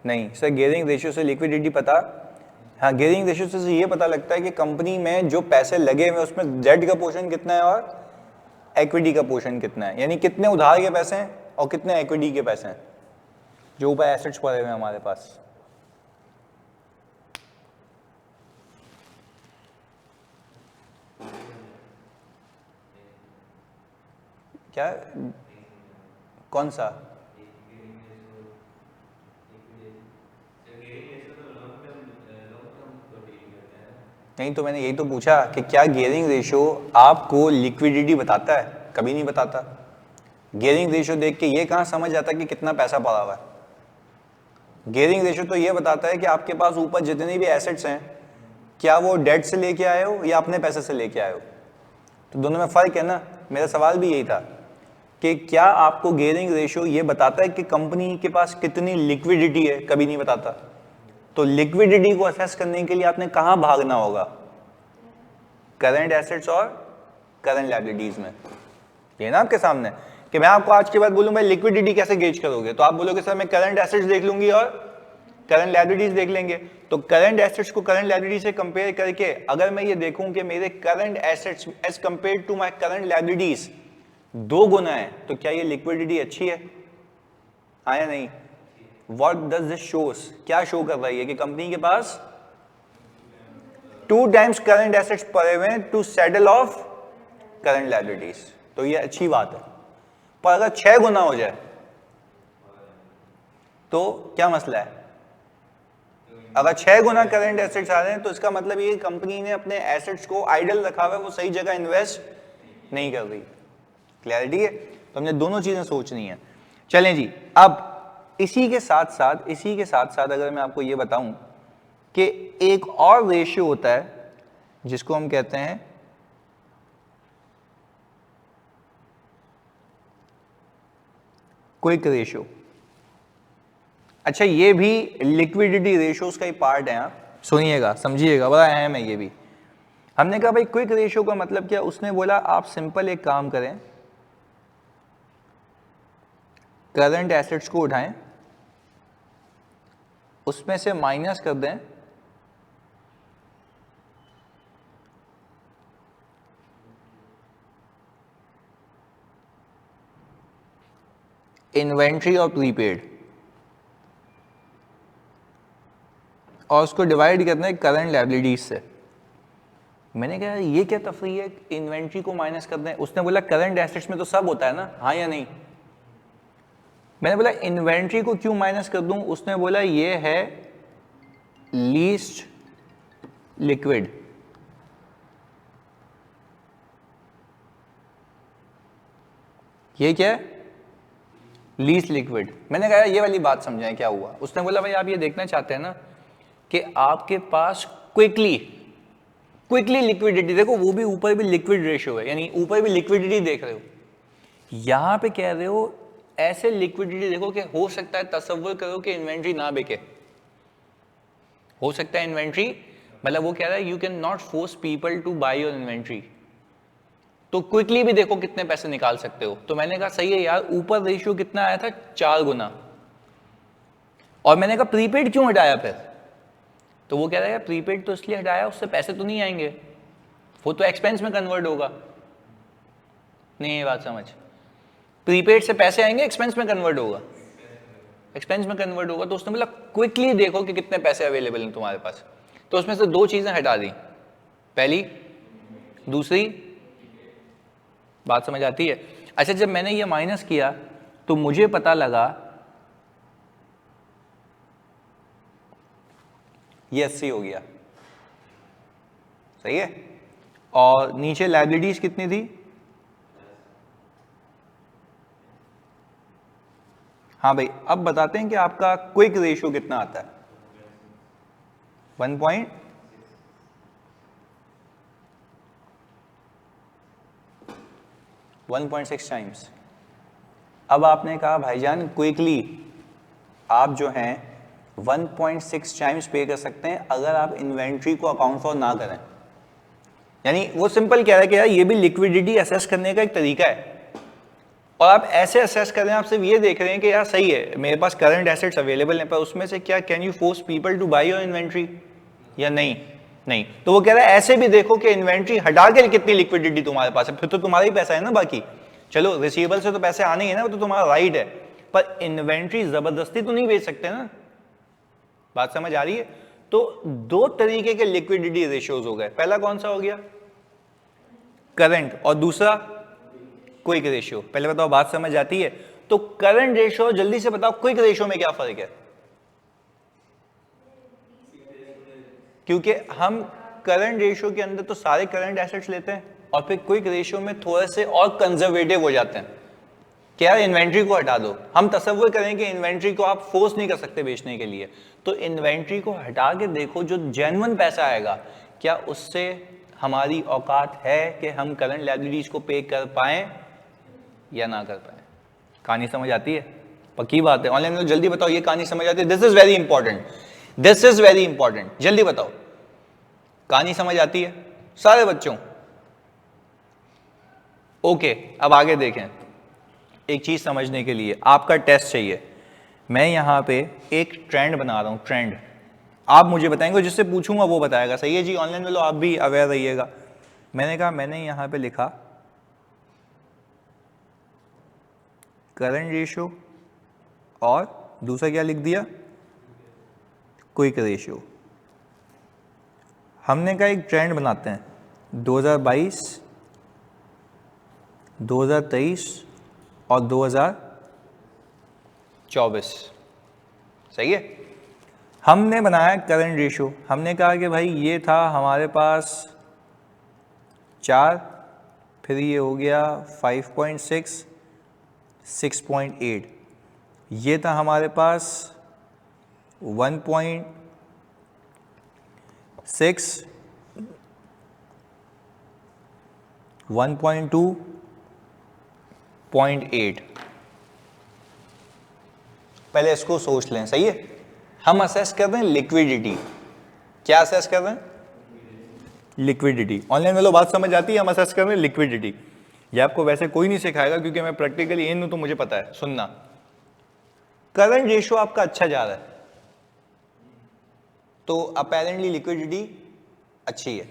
नहीं सर, गियरिंग रेशियो से लिक्विडिटी पता, हाँ गियरिंग रेशियो से ये पता लगता है कि कंपनी में जो पैसे लगे हुए उसमें डेट का पोर्शन कितना है और इक्विटी का पोर्शन कितना है, यानी कितने उधार के पैसे हैं और कितने इक्विटी के पैसे हैं जो ऊपर एसेट्स पड़े हुए हैं हमारे पास। क्या, कौन सा? नहीं तो मैंने यही तो पूछा कि क्या गियरिंग रेशियो आपको लिक्विडिटी बताता है? कभी नहीं बताता। गियरिंग रेशियो देख के ये कहाँ समझ आता है कि कितना पैसा पड़ा हुआ है? गियरिंग रेशियो तो ये बताता है कि आपके पास ऊपर जितने भी एसेट्स हैं क्या वो डेट से लेके आए हो या अपने पैसे से लेके आए हो, तो दोनों में फर्क है ना। मेरा सवाल भी यही था कि क्या आपको गियरिंग रेशियो ये बताता है कि कंपनी के पास कितनी लिक्विडिटी है? कभी नहीं बताता। तो लिक्विडिटी को असेस करने के लिए आपने कहां भागना होगा? करंट एसेट्स और करंट लायबिलिटीज में। ये ना आपके सामने कि मैं आपको आज के बाद बोलूं भाई लिक्विडिटी कैसे गेज करोगे, तो आप बोलोगे सर मैं करंट एसेट्स देख लूंगी और करंट लायबिलिटीज देख लेंगे। तो करंट एसेट्स को करंट लायबिलिटी से कंपेयर करके अगर मैं ये देखूं कि मेरे current assets as compare to my current liabilities 2 गुना है, तो क्या ये लिक्विडिटी अच्छी है? आया नहीं? What does this shows? क्या शो कर रही है कि कंपनी के पास 2 times करंट एसेट्स पड़े हुए हैं to settle off current liabilities, तो ये अच्छी बात है। पर अगर 6 गुना हो जाए तो क्या मसला है? अगर 6 गुना करंट एसेट्स आ रहे हैं तो इसका मतलब ये कंपनी ने अपने एसेट्स को आइडल रखा हुआ है, वो सही जगह इन्वेस्ट नहीं कर रही। क्लैरिटी है? तो हमने दोनों चीजें सोचनी है। चलें जी, अब इसी के साथ साथ अगर मैं आपको ये बताऊं कि एक और रेशियो होता है जिसको हम कहते हैं क्विक रेशियो। अच्छा, ये भी लिक्विडिटी रेशियोज का ही पार्ट है। आप सुनिएगा, समझिएगा, बड़ा अहम है ये भी। हमने कहा भाई क्विक रेशियो का मतलब क्या? उसने बोला आप सिंपल एक काम करें, करंट एसेट्स को उठाएं, उसमें से माइनस कर दें इन्वेंट्री और प्रीपेड, और उसको डिवाइड करना है करंट लायबिलिटीज से। मैंने कहा ये क्या तफरीह है, इन्वेंट्री को माइनस कर दें? उसने बोला करंट एसेट्स में तो सब होता है ना, हाँ या नहीं? मैंने बोला इन्वेंट्री को क्यों माइनस कर दूं? उसने बोला ये है लीस्ट लिक्विड। ये क्या है? Least liquid. मैंने कहा ये वाली बात समझाएं क्या हुआ। उसने बोला भाई आप ये देखना चाहते हैं ना कि आपके पास क्विकली लिक्विडिटी, देखो वो भी ऊपर भी लिक्विड रेशियो है, यानी ऊपर भी लिक्विडिटी देख रहे हो, यहां पे कह रहे हो ऐसे लिक्विडिटी देखो कि हो सकता है, तसव्वुर करो कि इन्वेंट्री ना बिके, हो सकता है इन्वेंट्री, मतलब वो कह रहा है you can not force people to buy your inventory, तो क्विकली भी देखो कितने पैसे निकाल सकते हो। तो मैंने कहा सही है यार, ऊपर रेशियो कितना आया था? 4 गुना। और मैंने कहा प्रीपेड क्यों हटाया फिर? तो वो कह रहा है यार प्रीपेड तो इसलिए हटाया उससे पैसे तो नहीं आएंगे, वो तो एक्सपेंस में कन्वर्ट होगा। नहीं ये बात समझ, प्रीपेड से पैसे आएंगे, एक्सपेंस में कन्वर्ट होगा, एक्सपेंस में कन्वर्ट होगा। तो उसने बोला क्विकली देखो कि कितने पैसे अवेलेबल हैं तुम्हारे पास। तो उसमें से 2 चीजें हटा दी, पहली, दूसरी। बात समझ आती है? अच्छा, जब मैंने ये माइनस किया तो मुझे पता लगा ये 80 हो गया, सही है। और नीचे लायबिलिटीज कितनी थी? हाँ भाई, अब बताते हैं कि आपका क्विक रेशियो कितना आता है। 1.6 टाइम्स। अब आपने कहा भाईजान क्विकली आप जो हैं 1.6 टाइम्स पे कर सकते हैं अगर आप इन्वेंट्री को अकाउंट फॉर ना करें। यानी वो सिंपल कह रहा है कि यार ये भी लिक्विडिटी असेस करने का एक तरीका है और आप ऐसे असेस कर रहे हैं, आप सिर्फ ये देख रहे हैं कि यार सही है मेरे पास करंट एसेट्स अवेलेबल हैं, पर उसमें से क्या can you force people to buy your inventory या नहीं? नहीं। तो वो कह रहा है ऐसे भी देखो कि इन्वेंट्री हटा के कितनी लिक्विडिटी तुम्हारे पास है, फिर तो तुम्हारा ही पैसा है ना बाकी। चलो रिसीवेबल से तो पैसे आने ही है ना, वो तो तुम्हारा राइट है, पर इन्वेंट्री जबरदस्ती तो नहीं बेच सकते ना। बात समझ आ रही है? तो दो तरीके के लिक्विडिटी रेशियोज हो गए, पहला कौन सा हो गया? करंट, और दूसरा क्विक रेशियो। पहले बताओ बात समझ आती है? तो करंट रेशियो, जल्दी से बताओ क्विक रेशियो में क्या फर्क है? क्योंकि हम करंट रेशियो के अंदर तो सारे करंट एसेट्स लेते हैं और फिर क्विक रेशियो में थोड़े से और कंजर्वेटिव हो जाते हैं कि यार इन्वेंट्री को हटा दो। हम तसव्वुर करें कि इन्वेंट्री को आप फोर्स नहीं कर सकते बेचने के लिए, तो इन्वेंट्री को हटा के देखो जो जेन्युइन पैसा आएगा क्या उससे हमारी औकात है कि हम करंट लायबिलिटीज को पे कर पाएं या ना कर पाएं। कहानी समझ आती है? पक्की बात है। ऑनलाइन में जल्दी बताओ ये कहानी समझ आती है? This is very important, this is very important. जल्दी बताओ कहानी समझ आती है सारे बच्चों? ओके, अब आगे देखें। एक चीज समझने के लिए आपका टेस्ट चाहिए। मैं यहां पे एक ट्रेंड बना रहा हूं, ट्रेंड। आप मुझे बताएंगे, जिससे पूछूंगा वो बताएगा। सही है जी? ऑनलाइन में लो, आप भी अवेयर रहिएगा। मैंने कहा, मैंने यहां पे लिखा करंट रेशियो और दूसरा क्या लिख दिया? Quick ratio. हमने कहा एक ट्रेंड बनाते हैं 2022, 2023 और 2024। सही है? हमने बनाया करंट रेशियो। हमने कहा कि भाई ये था हमारे पास 4, फिर ये हो गया 5.6, 6.8, ये था हमारे पास 1.6, 1.2, 0.8। पहले इसको सोच लें। सही है? हम असेस कर रहे हैं लिक्विडिटी। क्या असेस कर रहे हैं? लिक्विडिटी। ऑनलाइन में लो बात समझ आती है? हम असेस कर रहे हैं लिक्विडिटी। ये आपको वैसे कोई नहीं सिखाएगा क्योंकि मैं प्रैक्टिकली इन हूं तो मुझे पता है। सुनना, करंट रेशियो आपका अच्छा जा रहा है तो अपेरेंटली लिक्विडिटी अच्छी है।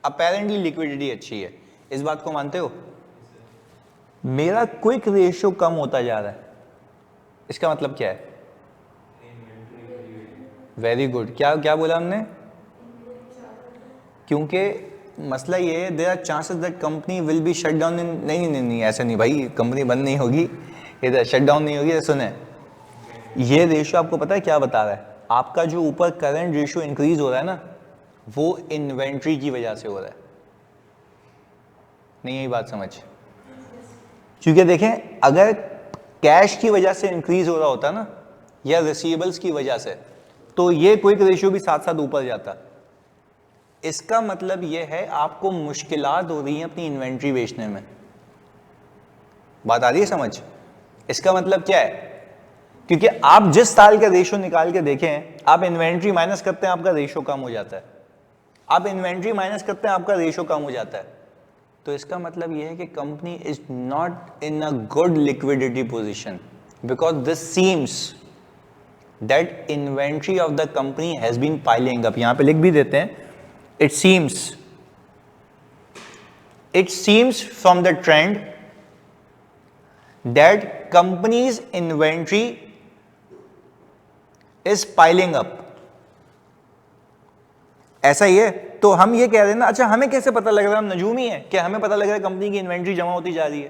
अपेरेंटली लिक्विडिटी अच्छी है, इस बात को मानते हो? मेरा क्विक रेशियो कम होता जा रहा है, इसका मतलब क्या है? Very good. क्या क्या बोला हमने? क्योंकि मसला ये है, there are chances that company will be shut down in. नहीं नहीं नहीं, ऐसा नहीं भाई, कंपनी बंद नहीं होगी, इधर शट डाउन नहीं होगी। सुने, ये रेशियो आपको पता है क्या बता रहा है? आपका जो ऊपर करंट रेशियो इंक्रीज हो रहा है ना, वो इन्वेंट्री की वजह से हो रहा है। नहीं यही बात समझ? क्योंकि देखें, अगर कैश की वजह से इंक्रीज हो रहा होता ना या रिसीवेबल्स की वजह से, तो ये क्विक रेशियो भी साथ साथ ऊपर जाता। इसका मतलब ये है आपको मुश्किलात हो रही हैं अपनी इन्वेंट्री बेचने में। बात आ रही है समझ? इसका मतलब क्या है? क्योंकि आप जिस साल का रेशियो निकाल के देखें, आप इन्वेंट्री माइनस करते हैं आपका रेशियो कम हो जाता है। आप इन्वेंट्री माइनस करते हैं आपका रेशियो कम हो जाता है। तो इसका मतलब यह है कि company is not in a good liquidity position because this seems that inventory of the company has been piling up. यहां पे लिख भी देते हैं, it seems from the trend that company's inventory is piling up। ऐसा ही है। तो हम ये कह रहे हैं ना, अच्छा हमें कैसे पता लग रहा है? हम नजूम ही है कि हमें पता लग रहा है कंपनी की इन्वेंट्री जमा होती जा रही है?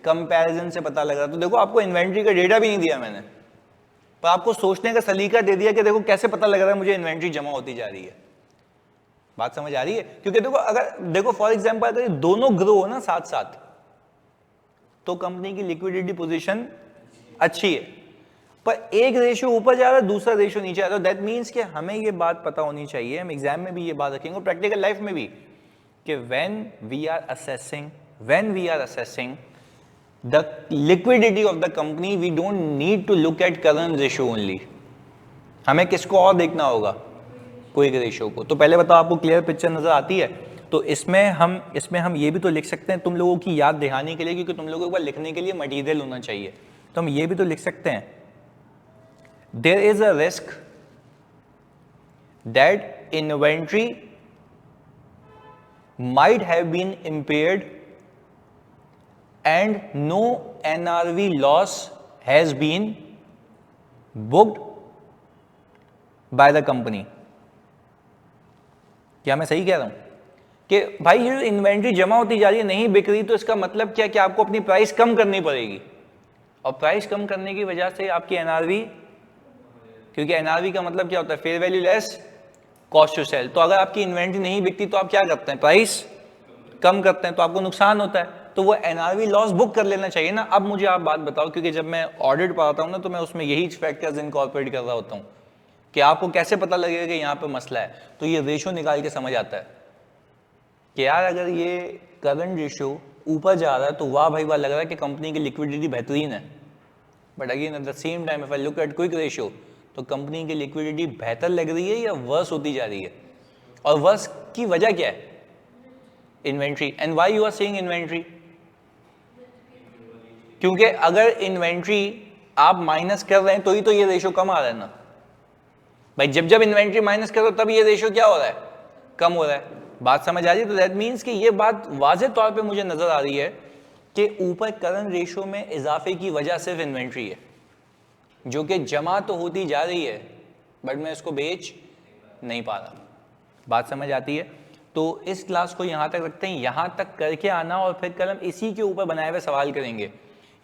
कंपैरिजन से पता लग रहा है। तो देखो, आपको इन्वेंट्री का डेटा भी नहीं दिया मैंने, पर आपको सोचने का सलीका दे दिया कि देखो कैसे पता लग रहा है मुझे इन्वेंट्री जमा होती जा रही है। बात समझ आ रही है? क्योंकि देखो, अगर देखो फॉर एग्जांपल अगर दोनों ग्रो हो ना साथ साथ, तो कंपनी की लिक्विडिटी पोजीशन अच्छी है। पर एक रेशियो ऊपर जा रहा है, दूसरा रेशियो नीचे आ रहा है। दैट मींस कि हमें ये बात पता होनी चाहिए, हम एग्जाम में भी ये बात रखेंगे, प्रैक्टिकल लाइफ में भी, कि when we are assessing the liquidity of the company, we don't need to look at current ratio only. हमें किसको और देखना होगा? क्विक रेशियो को। तो पहले बताओ, आपको क्लियर पिक्चर नजर आती है? तो इसमें हम ये भी तो लिख सकते हैं तुम लोगों की याद दहानी के लिए, क्योंकि तुम लोगों को लिखने के लिए मटेरियल होना चाहिए, तो हम ये भी तो लिख सकते हैं, there is a risk that inventory might have been impaired and no NRV loss has been booked by the company। क्या मैं सही कह रहा हूं कि भाई ये इन्वेंट्री जमा होती जा रही है, नहीं बिक रही, तो इसका मतलब क्या कि आपको अपनी प्राइस कम करनी पड़ेगी, और प्राइस कम करने की वजह से आपकी एनआरवी, क्योंकि एनआरवी का मतलब क्या होता है, fair value less cost to sell, तो अगर आपकी इन्वेंट्री नहीं बिकती तो आप क्या करते हैं, प्राइस कम करते हैं, तो आपको नुकसान होता है, तो वो एनआरवी लॉस बुक कर लेना चाहिए ना। अब मुझे आप बात बताओ, क्योंकि जब मैं ऑडिट पढ़ाता हूं ना तो मैं उसमें यही फैक्टर्स इनकॉर्पोरेट कर रहा होता हूं कि आपको कैसे पता लगेगा कि यहाँ पे मसला है, तो ये रेशो निकाल के समझ आता है कि यार अगर ये करंट रेशियो ऊपर जा रहा है तो वाह भाई वाह, लग रहा है कि कंपनी की लिक्विडिटी बेहतरीन है, but again eight the same time if I look at quick ratio, तो कंपनी की लिक्विडिटी बेहतर लग रही है या वर्स होती जा रही है, और वर्स की वजह क्या है, inventory. And why you are saying inventory, क्योंकि अगर इन्वेंट्री आप माइनस कर रहे हैं तो ही तो ये रेशियो कम आ रहा है ना भाई, जब जब इन्वेंट्री माइनस करो तब ये रेशियो क्या हो रहा है, कम हो रहा है। बात समझ आ रही है? तो दैट मीन्स कि ये बात वाज़ेह तौर पे मुझे नजर आ रही है कि ऊपर करंट रेशियो में इजाफे की वजह सिर्फ इन्वेंट्री है, जो कि जमा तो होती जा रही है बट मैं इसको बेच नहीं पा रहा। बात समझ आती है? तो इस क्लास को यहाँ तक रखते हैं, यहाँ तक करके आना और फिर कल हम इसी के ऊपर बनाए हुए सवाल करेंगे।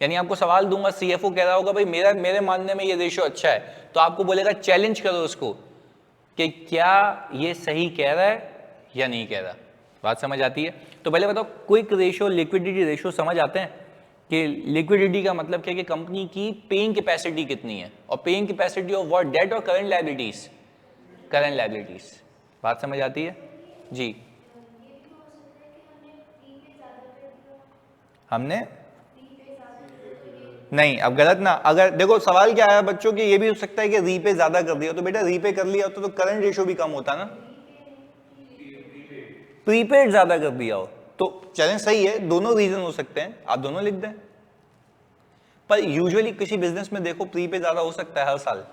यानी आपको सवाल दूंगा, सीएफओ कह रहा होगा भाई मेरे मानने में ये रेशियो अच्छा है, तो आपको बोलेगा चैलेंज करो उसको कि क्या ये सही कह रहा है या नहीं कह रहा। बात समझ आती है? तो पहले बताओ, क्विक रेशियो, लिक्विडिटी रेशियो समझ आते हैं कि लिक्विडिटी का मतलब क्या है कि कंपनी की पेइंग कैपेसिटी कितनी है, और paying capacity of what, debt और करंट लायबिलिटीज, करंट लायबिलिटीज। बात समझ आती है जी? हमने नहीं, अब गलत ना, अगर देखो सवाल क्या आया बच्चों कि ये भी हो सकता है कि रीपे ज्यादा कर दिया, तो बेटा रीपे कर लिया तो करंट रेशियो भी कम होता ना, प्रीपेड ज्यादा कर दिया हो तो चलें, सही है, दोनों रीजन हो सकते हैं, आप दोनों लिख दें। पर यूजुअली किसी बिजनेस में देखो प्रीपे ज्यादा हो सकता है हर साल,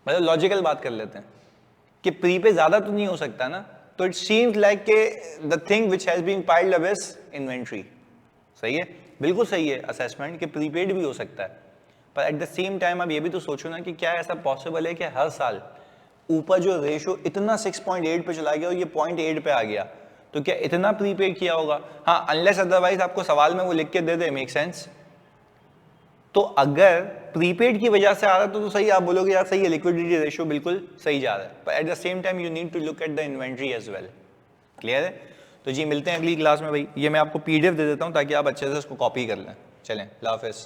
मतलब लॉजिकल बात कर लेते हैं कि प्रीपे ज्यादा तो नहीं हो सकता ना, तो इट सीम्स लाइक के the thing which has been piled up is inventory. सही है, बिल्कुल सही है असेसमेंट कि प्रीपेड भी हो सकता है, पर एट द सेम टाइम आप ये भी तो सोचो ना कि क्या ऐसा पॉसिबल है कि हर साल ऊपर जो रेशियो इतना 6.8 पे चला गया और ये 0.8 पे आ गया, तो क्या इतना प्रीपेड किया होगा? हाँ, अनलेस अदरवाइज आपको सवाल में वो लिख के दे दे, मेक सेंस। तो अगर प्रीपेड की वजह से आ रहा तो सही, आप बोलोगे यार सही है, लिक्विडिटी रेशियो बिल्कुल सही जा रहा है, पर at the same time you need to look at the inventory as well. Clear है? तो जी मिलते हैं अगली क्लास में भाई, ये मैं आपको पीडीएफ दे देता हूँ ताकि आप अच्छे से उसको कॉपी कर लें। चलें, अल्लाह हाफिज़।